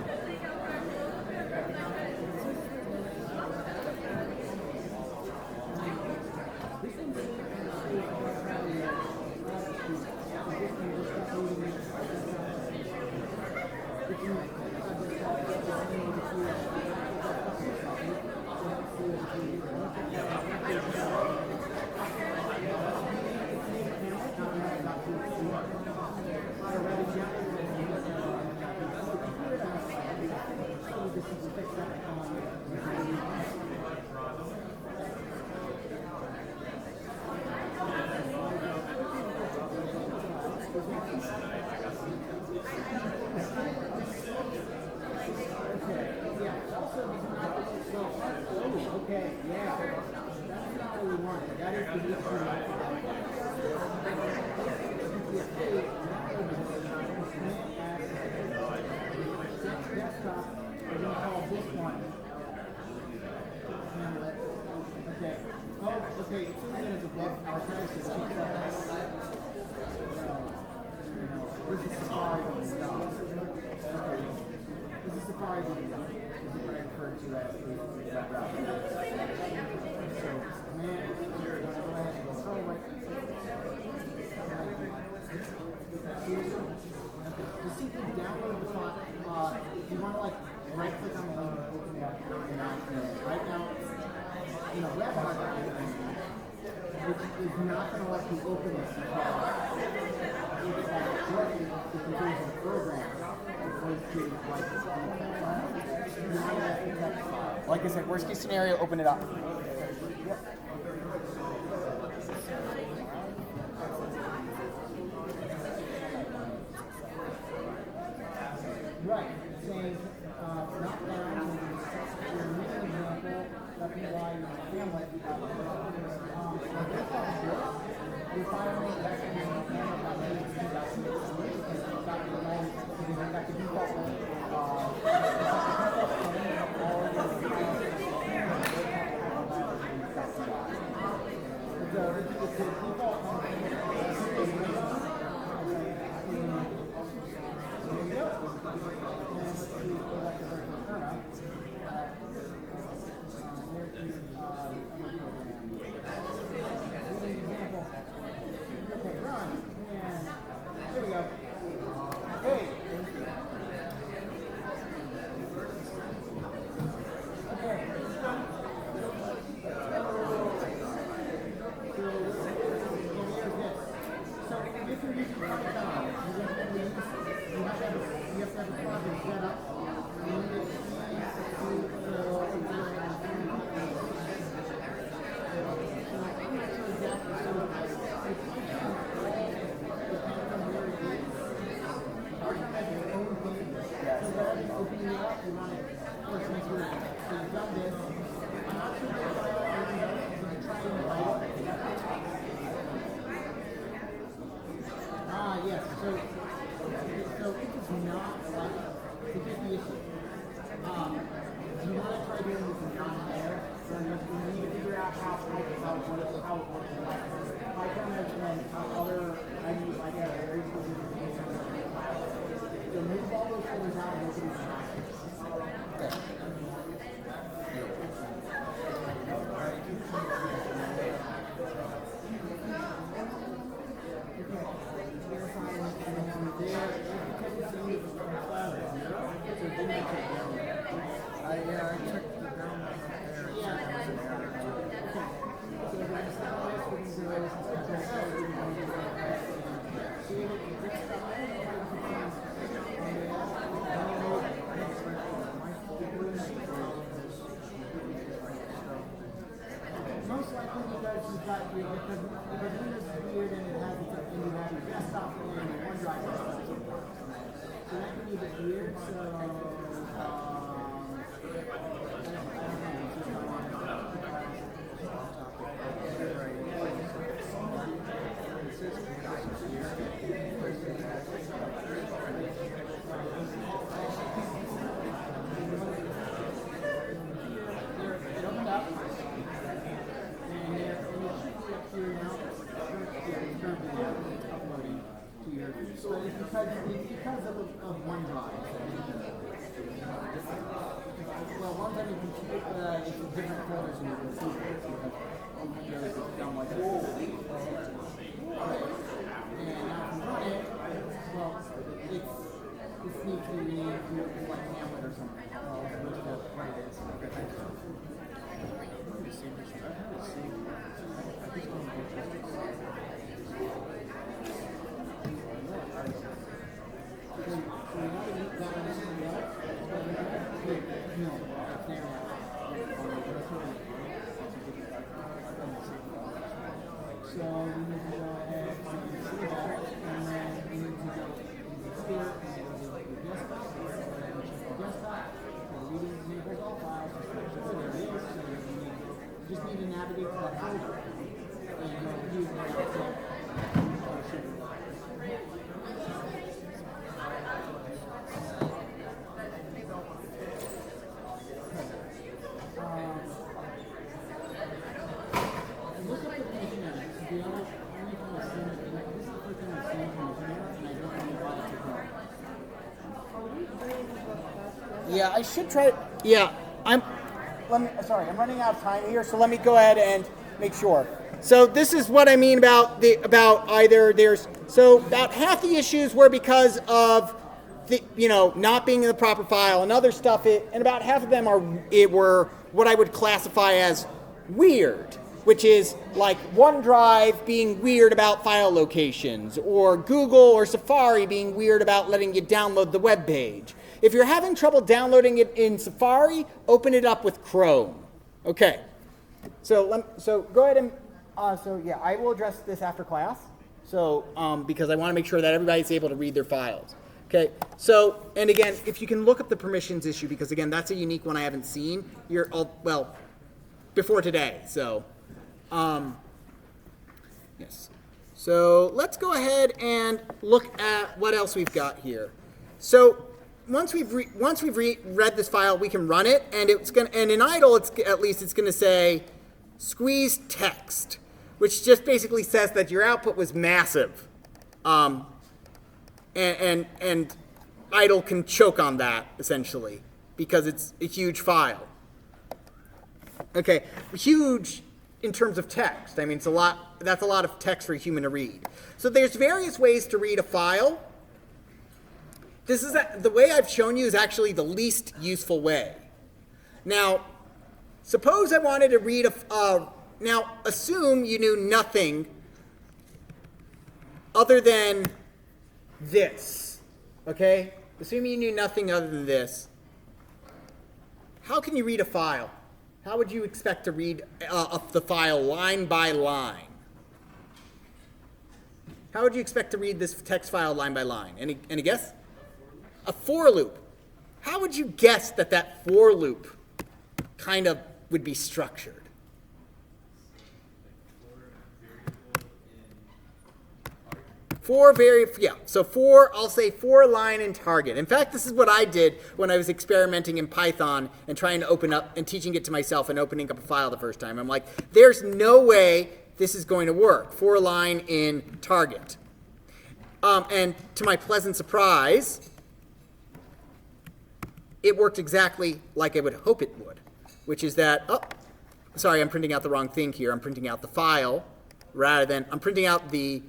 Okay, yeah. That's not what we want. That is the issue. Desktop, we're going to call this one. Okay. Oh, okay. It seems that it's above our prices. This is Safari. Okay. This is Safari. This is what I refer to as the browser. So, man, go ahead and go right. Just simply download the file. You want to right click on the link and open it up right now. In a web archive, which is not going to let you open it because it contains a program. Like I said, worst case scenario, open it up. Right, saying not down to your main example, that's why Hamlet. You're finally back in the default up, we run it. For instance, so you've done this. I'm not sure what file ID does. Did you try and write it? Yes. So it does not like, so here's the issue. Do you want to try doing this in non-air? So you need to figure out how it works. Python and other IDs like that are very specific. So move all those folders out and look at these boxes. I checked the download there. Most likely because you've got because Windows is weird and it has and you have your desktop and your OneDrive desktop. So that can be a bit weird. So I don't know. It opened up. And it should be up here now. It's currently uploading to your. So it's because of OneDrive. Well, OneDrive you can keep it's in different folders and you can see it because OneDrive is down like that. And now if you run it, well, it's needs to be like Hamlet or something. Which is what it is. Okay, thank you. So we need to go ahead and see that, and then we need to go here and go to your desktop, and check the desktop, and reading enables all files, so there it is, so you just need to navigate to that folder, and go use that. Look up the permission edit. To be honest, only thing I've seen it, this is the first time I've seen permission edit, and I don't know why it's Yeah, I should try. Yeah, I'm running out of time here, so let me go ahead and make sure. So this is what I mean about about half the issues were because of the not being in the proper file, and other stuff and about half of them were what I would classify as weird, which is like OneDrive being weird about file locations, or Google or Safari being weird about letting you download the web page. If you're having trouble downloading it in Safari, open it up with Chrome. Okay. So go ahead and I will address this after class. So because I want to make sure that everybody's able to read their files. Okay. So and again, if you can look up the permissions issue, because again, that's a unique one I haven't seen. Before today. So yes. So let's go ahead and look at what else we've got here. So once we've read this file, we can run it, and in idle, it's going to say squeeze text, which just basically says that your output was massive, and idle can choke on that essentially because it's a huge file. Okay, huge in terms of text. I mean, that's a lot of text for a human to read. So there's various ways to read a file. The way I've shown you is actually the least useful way. Now, suppose I wanted to read now assume you knew nothing other than this, okay? Assume you knew nothing other than this. How can you read a file? How would you expect to read the file line by line? How would you expect to read this text file line by line? Any guess? A for loop. how would you guess that that for loop kind of would be structured? I'll say for line and target. In fact, this is what I did when I was experimenting in Python and trying to open up and teaching it to myself and opening up a file the first time. I'm like, there's no way this is going to work. For line in target. And to my pleasant surprise, it worked exactly like I would hope it would, which is that, sorry, I'm printing out the wrong thing here. I'm printing out the file rather than, I'm printing out the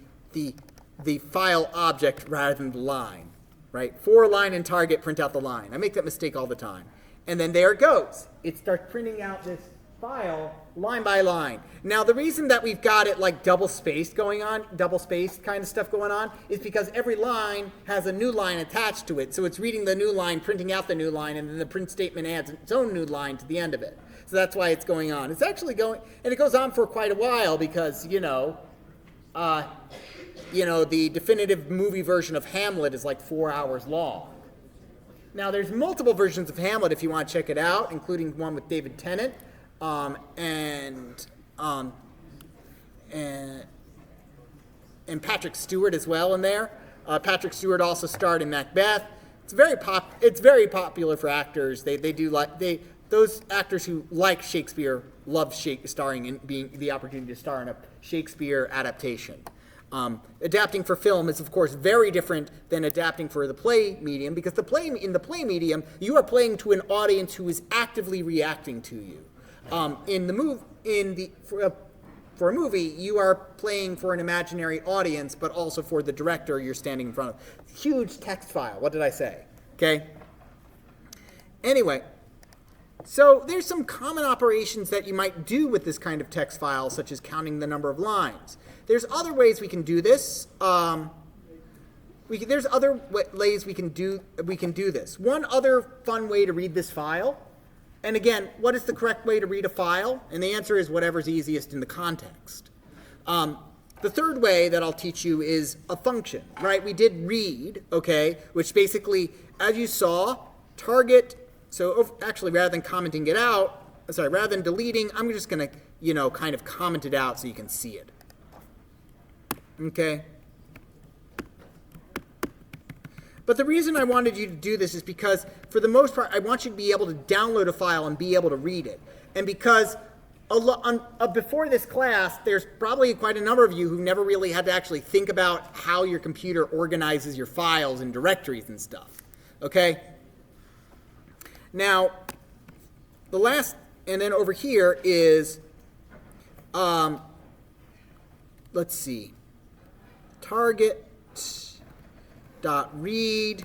file object rather than the line, right? For line and target, print out the line. I make that mistake all the time. And then there it goes. It starts printing out this file line by line. Now, the reason that we've got it like double-spaced going on, double-spaced kind of stuff going on, is because every line has a new line attached to it. So it's reading the new line, printing out the new line, and then the print statement adds its own new line to the end of it. So that's why it's going on. It's actually going, and it goes on for quite a while because, the definitive movie version of Hamlet is like 4 hours long. Now, there's multiple versions of Hamlet if you want to check it out, including one with David Tennant and Patrick Stewart as well in there. Patrick Stewart also starred in Macbeth. It's very popular for actors. Those actors who like Shakespeare love starring in being the opportunity to star in a Shakespeare adaptation. Adapting for film is, of course, very different than adapting for the play medium, because in the play medium, you are playing to an audience who is actively reacting to you. For a movie, you are playing for an imaginary audience, but also for the director you're standing in front of. Huge text file. What did I say? Okay. Anyway, so there's some common operations that you might do with this kind of text file, such as counting the number of lines. There's other ways we can do this. There's other ways we can do this. One other fun way to read this file, and again, what is the correct way to read a file? And the answer is whatever's easiest in the context. The third way that I'll teach you is a function, right? We did read, okay, which basically, as you saw, target. So actually, rather than deleting, I'm just going to, kind of comment it out so you can see it. Okay? But the reason I wanted you to do this is because, for the most part, I want you to be able to download a file and be able to read it. And because before this class, there's probably quite a number of you who never really had to actually think about how your computer organizes your files and directories and stuff. Okay? Now, the last, and then over here is, let's see, target.read,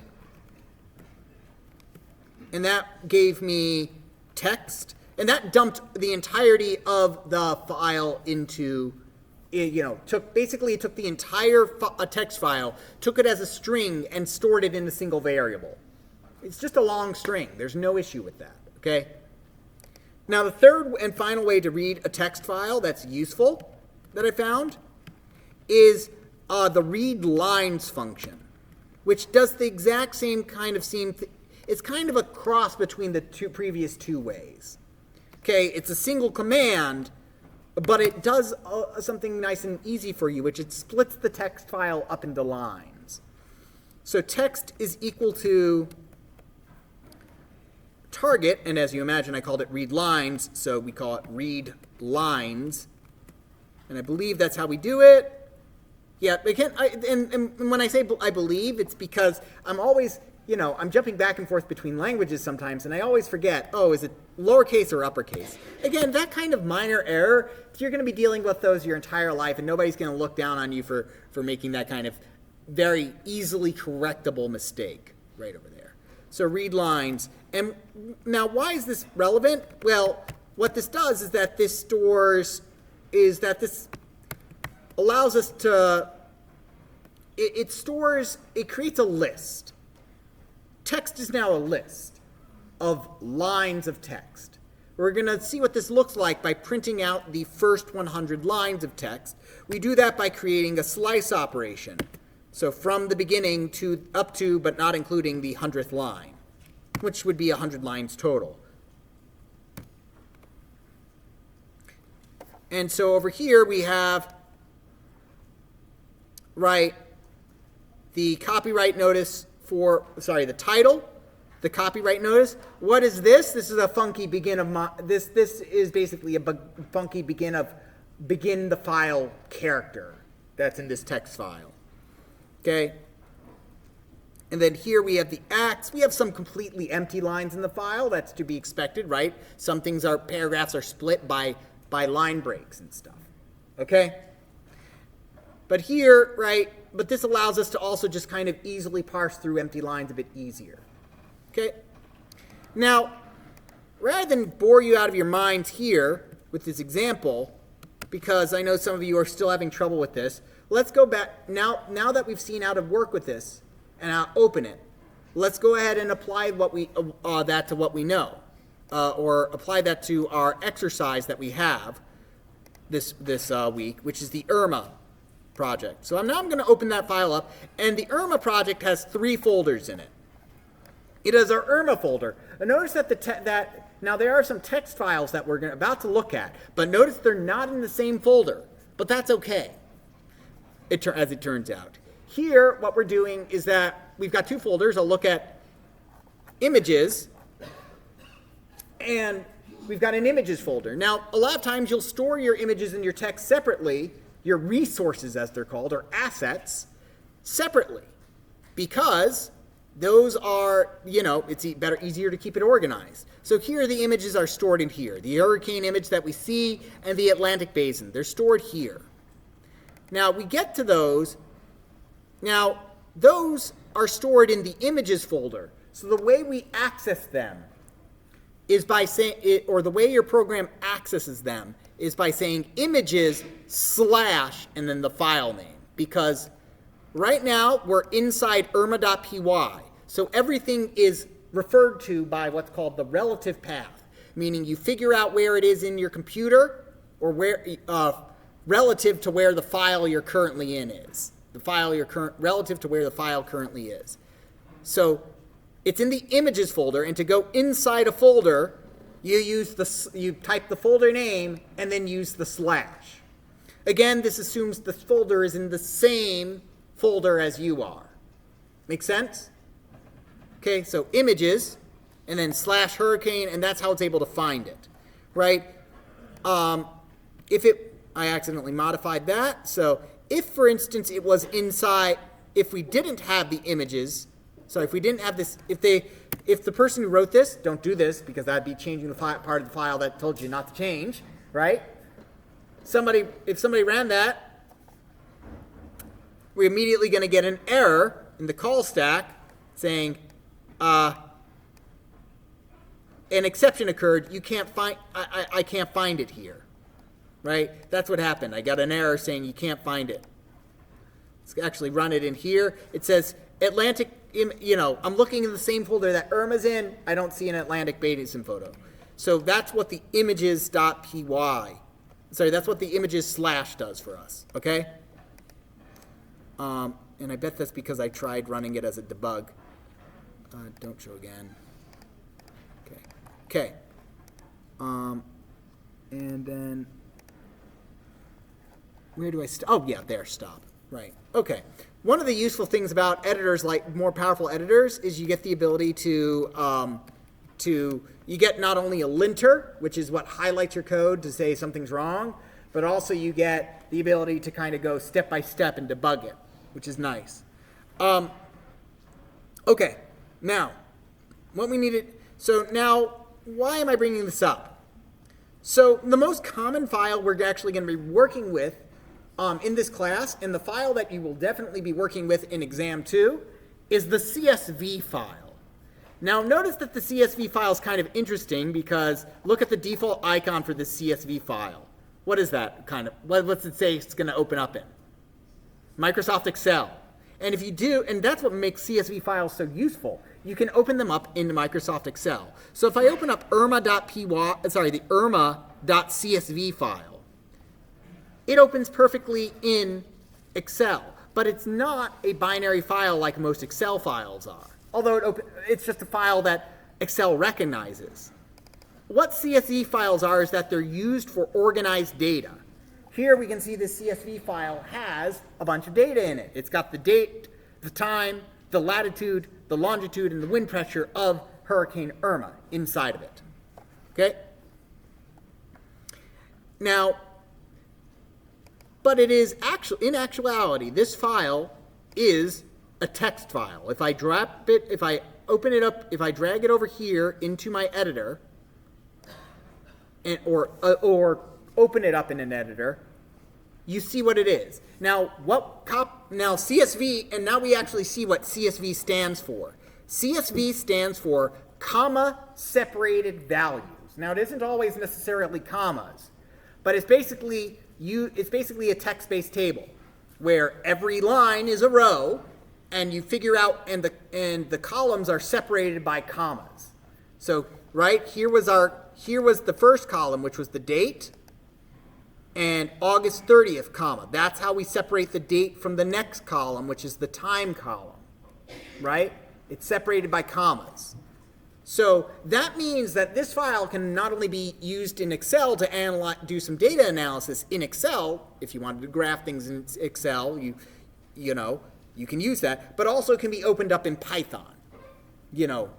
and that gave me text, and that dumped the entirety of the file into, took the entire text file, took it as a string, and stored it in a single variable. It's just a long string. There's no issue with that, okay? Now, the third and final way to read a text file that's useful that I found is the read lines function, which does the exact same kind of it's kind of a cross between the previous two ways. Okay, it's a single command, but it does something nice and easy for you, which it splits the text file up into lines. So text is equal to target, and as you imagine, I called it read lines, so we call it read lines, and I believe that's how we do it. Yeah, and when I say I believe, it's because I'm always, I'm jumping back and forth between languages sometimes, and I always forget, is it lowercase or uppercase? Again, that kind of minor error, you're going to be dealing with those your entire life, and nobody's going to look down on you for making that kind of very easily correctable mistake right over there. So read lines. And now, why is this relevant? Well, what this does is that this allows us to, it creates a list. Text is now a list of lines of text. We're going to see what this looks like by printing out the first 100 lines of text. We do that by creating a slice operation. So from the beginning up to, but not including the 100th line. which would be 100 lines total. And so over here we have, right, the copyright notice for, sorry, the title, the copyright notice. What is this? This is a funky begin of this is basically a funky begin the file character that's in this text file. Okay? And then here we have the acts. We have some completely empty lines in the file. That's to be expected, right? Some things are, paragraphs are split by line breaks and stuff. Okay? But here, right, but this allows us to also just kind of easily parse through empty lines a bit easier. Okay? Now, rather than bore you out of your minds here with this example, because I know some of you are still having trouble with this, let's go back. Now that we've seen how to work with this and how to open it, let's go ahead and apply what we that to what we know, or apply that to our exercise that we have this week, which is the IRMA project. So now I'm going to open that file up, and the IRMA project has 3 folders in it. It is our IRMA folder. And notice that now there are some text files that we're about to look at, but notice they're not in the same folder. But that's okay, as it turns out. Here, what we're doing is that we've got 2 folders. I'll look at images, and we've got an images folder. Now, a lot of times you'll store your images and your text separately, your resources as they're called, or assets, separately, because those are, it's easier to keep it organized. So here the images are stored in here. The hurricane image that we see and the Atlantic Basin, they're stored here. Now we get to those. Now those are stored in the images folder. So the way we access them is by saying, or the way your program accesses them is by saying images / and then the file name. Because right now we're inside irma.py. So everything is referred to by what's called the relative path, meaning you figure out where it is in your computer, or where relative to where the file you're currently in is. Relative to where the file currently is. So it's in the images folder, and to go inside a folder, you type the folder name and then use the /. Again, this assumes the folder is in the same folder as you are. Make sense? Okay, so images, and then /hurricane, and that's how it's able to find it, right? I accidentally modified that. So if, for instance, it was inside, if we didn't have the images, so if we didn't have this, if the person who wrote this, don't do this because that'd be changing the part of the file that told you not to change, right? If somebody ran that, we're immediately going to get an error in the call stack saying, an exception occurred. You can't find. I can't find it here, right? That's what happened. I got an error saying you can't find it. Let's actually run it in here. It says Atlantic. I'm looking in the same folder that IRMA's in. I don't see an Atlantic Basin photo. So that's what the images.py. Sorry, that's what the images / does for us. Okay. And I bet that's because I tried running it as a debug. Don't show again. Okay. And then where do I stop? Oh, yeah, there, stop. Right. Okay. One of the useful things about editors, like more powerful editors, is you get the ability to you get not only a linter, which is what highlights your code to say something's wrong, but also you get the ability to kind of go step by step and debug it, which is nice. Okay. Now, what we needed, so now, why am I bringing this up? So the most common file we're actually going to be working with in this class, and the file that you will definitely be working with in exam 2, is the CSV file. Now notice that the CSV file is kind of interesting because look at the default icon for the CSV file. What is that kind of, what's it say it's going to open up in? Microsoft Excel. And if you do, and that's what makes CSV files so useful, you can open them up into Microsoft Excel. So if I open up the irma.csv file, it opens perfectly in Excel, but it's not a binary file like most Excel files are. Although it's just a file that Excel recognizes. What CSV files are is that they're used for organized data. Here we can see this CSV file has a bunch of data in it. It's got the date, the time, the latitude, the longitude, and the wind pressure of Hurricane Irma inside of it. Okay? Now, but it is in actuality, this file is a text file. If I drop it, if I open it up, if I drag it over here into my editor, or open it up in an editor, you see what it is. Now, now CSV, and now we actually see what CSV stands for. CSV stands for comma-separated values. Now, it isn't always necessarily commas, but it's basically a text-based table where every line is a row, and you figure out, and the columns are separated by commas. So, right here was the first column, which was the date, and August 30th, comma. That's how we separate the date from the next column, which is the time column, right? It's separated by commas. So that means that this file can not only be used in Excel to do some data analysis in Excel. If you wanted to graph things in Excel, you can use that, but also can be opened up in Python,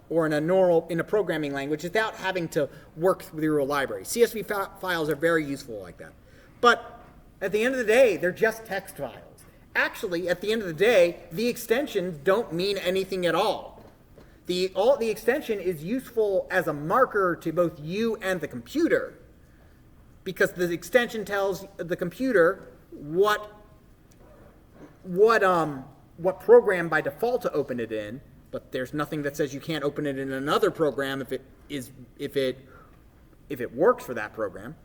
or in a programming language without having to work through a library. CSV files are very useful like that. But at the end of the day, they're just text files. Actually, at the end of the day, the extensions don't mean anything at all. The extension is useful as a marker to both you and the computer, because the extension tells the computer what program by default to open it in, but there's nothing that says you can't open it in another program if it works for that program.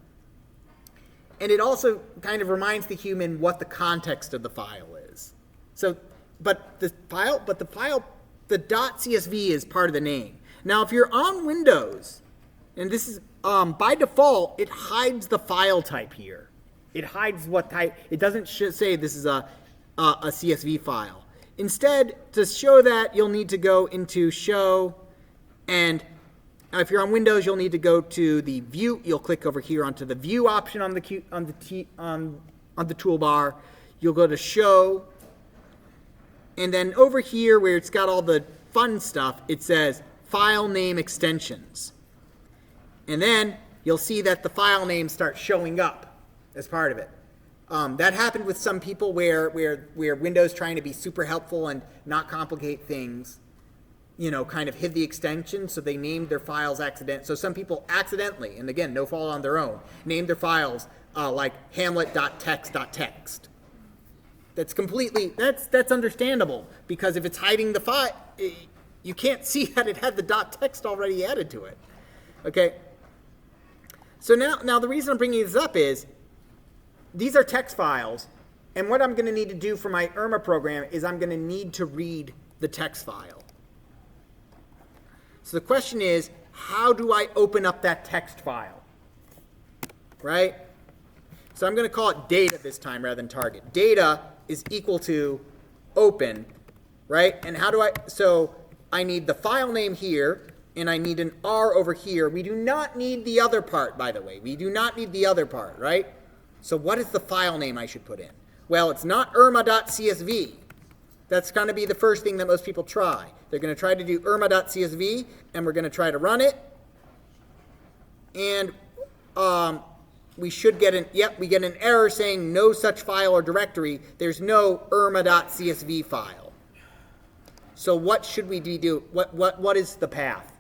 And it also kind of reminds the human what the context of the file is. So, but the .csv is part of the name. Now, if you're on Windows, and this is by default, it hides the file type here. It hides what type. It doesn't say this is a CSV file. Instead, to show that, you'll need to go into Show, and if you're on Windows, you'll need to go to the View. You'll click over here onto the View option on the toolbar. You'll go to Show, and then over here where it's got all the fun stuff, it says File Name Extensions. And then you'll see that the file names start showing up as part of it. That happened with some people where Windows, trying to be super helpful and not complicate things, kind of hid the extension, so they named their files So some people accidentally, and again, no fault on their own, named their files like hamlet.txt.txt. That's understandable, because if it's hiding the file, you can't see that it had the .txt already added to it. Okay? So now the reason I'm bringing this up is, these are text files, and what I'm going to need to do for my Irma program is I'm going to need to read the text file. So the question is, how do I open up that text file? Right? So I'm going to call it data this time rather than target. Data is equal to open, right? And so I need the file name here, and I need an R over here. We do not need the other part, by the way. We do not need the other part, right? So what is the file name I should put in? Well, it's not irma.csv. That's going to be the first thing that most people try. They're going to try to do irma.csv, and we're going to try to run it. And we should get we get an error saying no such file or directory. There's no irma.csv file. So what should we do? What is the path?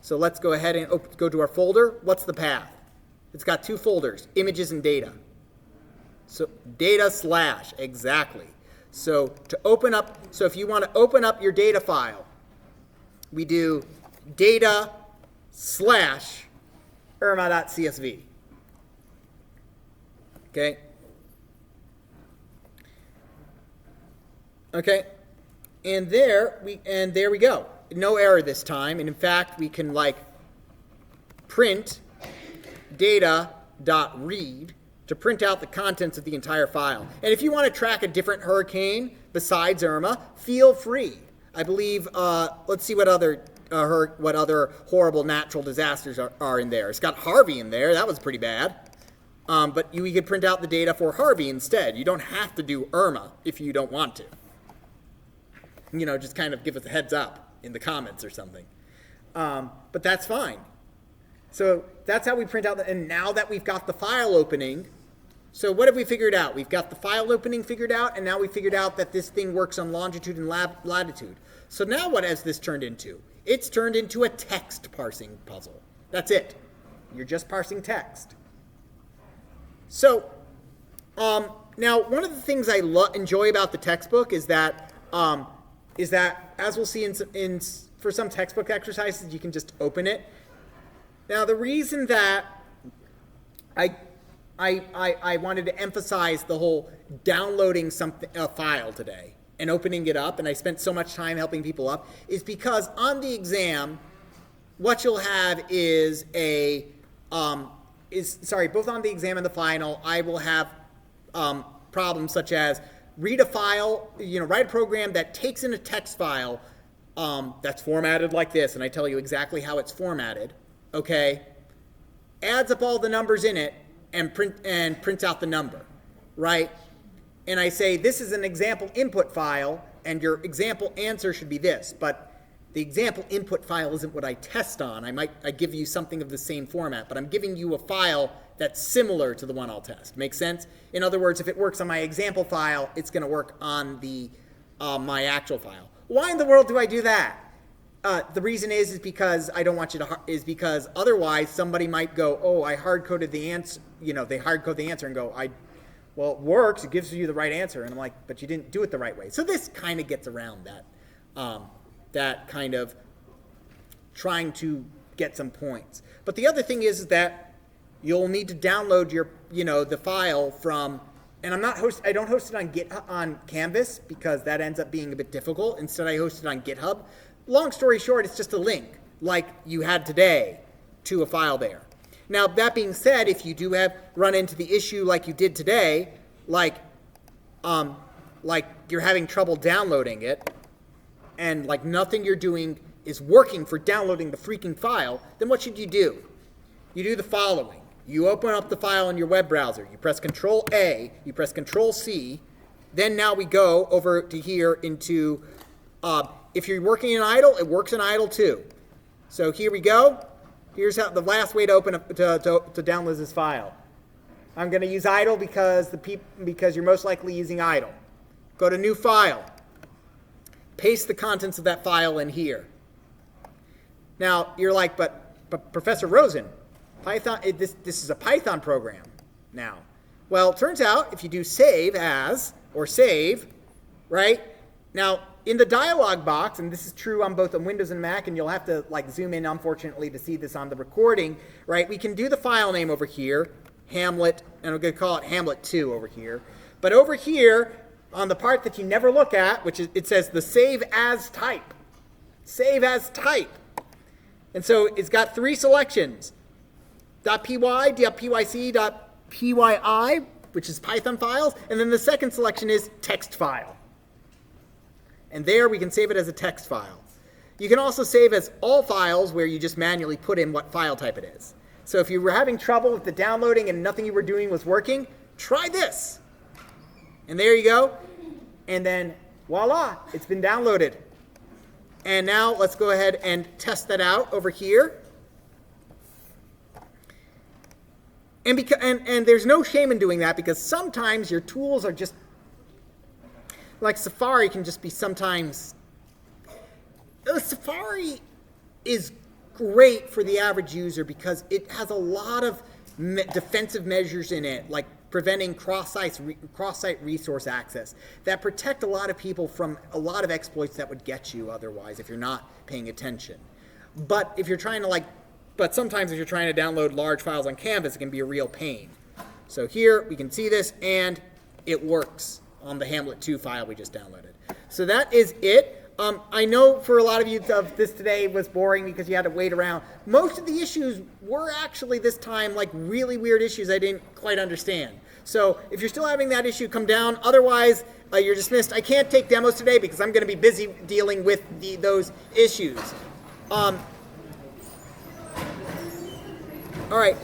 So let's go ahead and go to our folder. What's the path? It's got two folders, images and data. So data / exactly. So to open up, so if you want to open up your data file, we do data / irma.csv. Okay? Okay? And there we go. No error this time. And in fact, we can print data.read to print out the contents of the entire file. And if you want to track a different hurricane besides Irma, feel free. I believe, let's see what other what other horrible natural disasters are in there. It's got Harvey in there. That was pretty bad. But we could print out the data for Harvey instead. You don't have to do Irma if you don't want to. Just kind of give us a heads up in the comments or something. But that's fine. So that's how we print out, and now that we've got the file opening, so what have we figured out? We've got the file opening figured out, and now we figured out that this thing works on longitude and latitude. So now what has this turned into? It's turned into a text parsing puzzle. That's it. You're just parsing text. So now one of the things I enjoy about the textbook is that as we'll see for some textbook exercises, you can just open it. Now the reason that I wanted to emphasize the whole downloading a file today and opening it up, and I spent so much time helping people up, is because on the exam, what you'll have is both on the exam and the final, I will have problems such as read a file, write a program that takes in a text file that's formatted like this, and I tell you exactly how it's formatted, okay, adds up all the numbers in it, and prints out the number, right? And I say, this is an example input file, and your example answer should be this, but the example input file isn't what I test on. I give you something of the same format, but I'm giving you a file that's similar to the one I'll test. Make sense? In other words, if it works on my example file, it's going to work on my actual file. Why in the world do I do that? The reason is because I don't want you to, is because otherwise somebody might go, oh, I hard-coded the answer, they hard-code the answer and go, well, it works, it gives you the right answer. And I'm like, but you didn't do it the right way. So this kind of gets around that kind of trying to get some points. But the other thing is that you'll need to download the file from, and I don't host it on Canvas because that ends up being a bit difficult. Instead, I host it on GitHub. Long story short, it's just a link like you had today to a file there. Now, that being said, if you do run into the issue like you did today, like you're having trouble downloading it, and like nothing you're doing is working for downloading the freaking file, then what should you do? You do the following. You open up the file in your web browser. You press Control-A, you press Control-C, then now we go over to here into, if you're working in idle, it works in idle too. So here we go. Here's how the last way to open up to download this file. I'm going to use idle because you're most likely using idle. Go to New File. Paste the contents of that file in here. Now you're like, but Professor Rosen, Python. This is a Python program now. Well, it turns out if you do save as or save, right now. In the dialog box, and this is true on both on Windows and Mac, and you'll have to zoom in, unfortunately, to see this on the recording, right? We can do the file name over here, Hamlet, and I'm going to call it Hamlet 2 over here. But over here, on the part that you never look at, which is, it says the save as type. Save as type. And so it's got three selections, .py, .pyc, .pyi, which is Python files, and then the second selection is text file. And there we can save it as a text file. You can also save as all files where you just manually put in what file type it is. So if you were having trouble with the downloading and nothing you were doing was working, try this. And there you go. And then voila, it's been downloaded. And now let's go ahead and test that out over here. And there's no shame in doing that because sometimes your tools are just like Safari can just be sometimes. Safari is great for the average user because it has a lot of defensive measures in it, like preventing cross-site resource access that protect a lot of people from a lot of exploits that would get you otherwise if you're not paying attention. But if you're trying to but sometimes if you're trying to download large files on Canvas, it can be a real pain. So here we can see this, and it works on the Hamlet 2 file we just downloaded. So that is it. I know for a lot of you this today was boring because you had to wait around. Most of the issues were actually this time really weird issues I didn't quite understand. So if you're still having that issue, come down. Otherwise, you're dismissed. I can't take demos today because I'm going to be busy dealing with those issues. All right.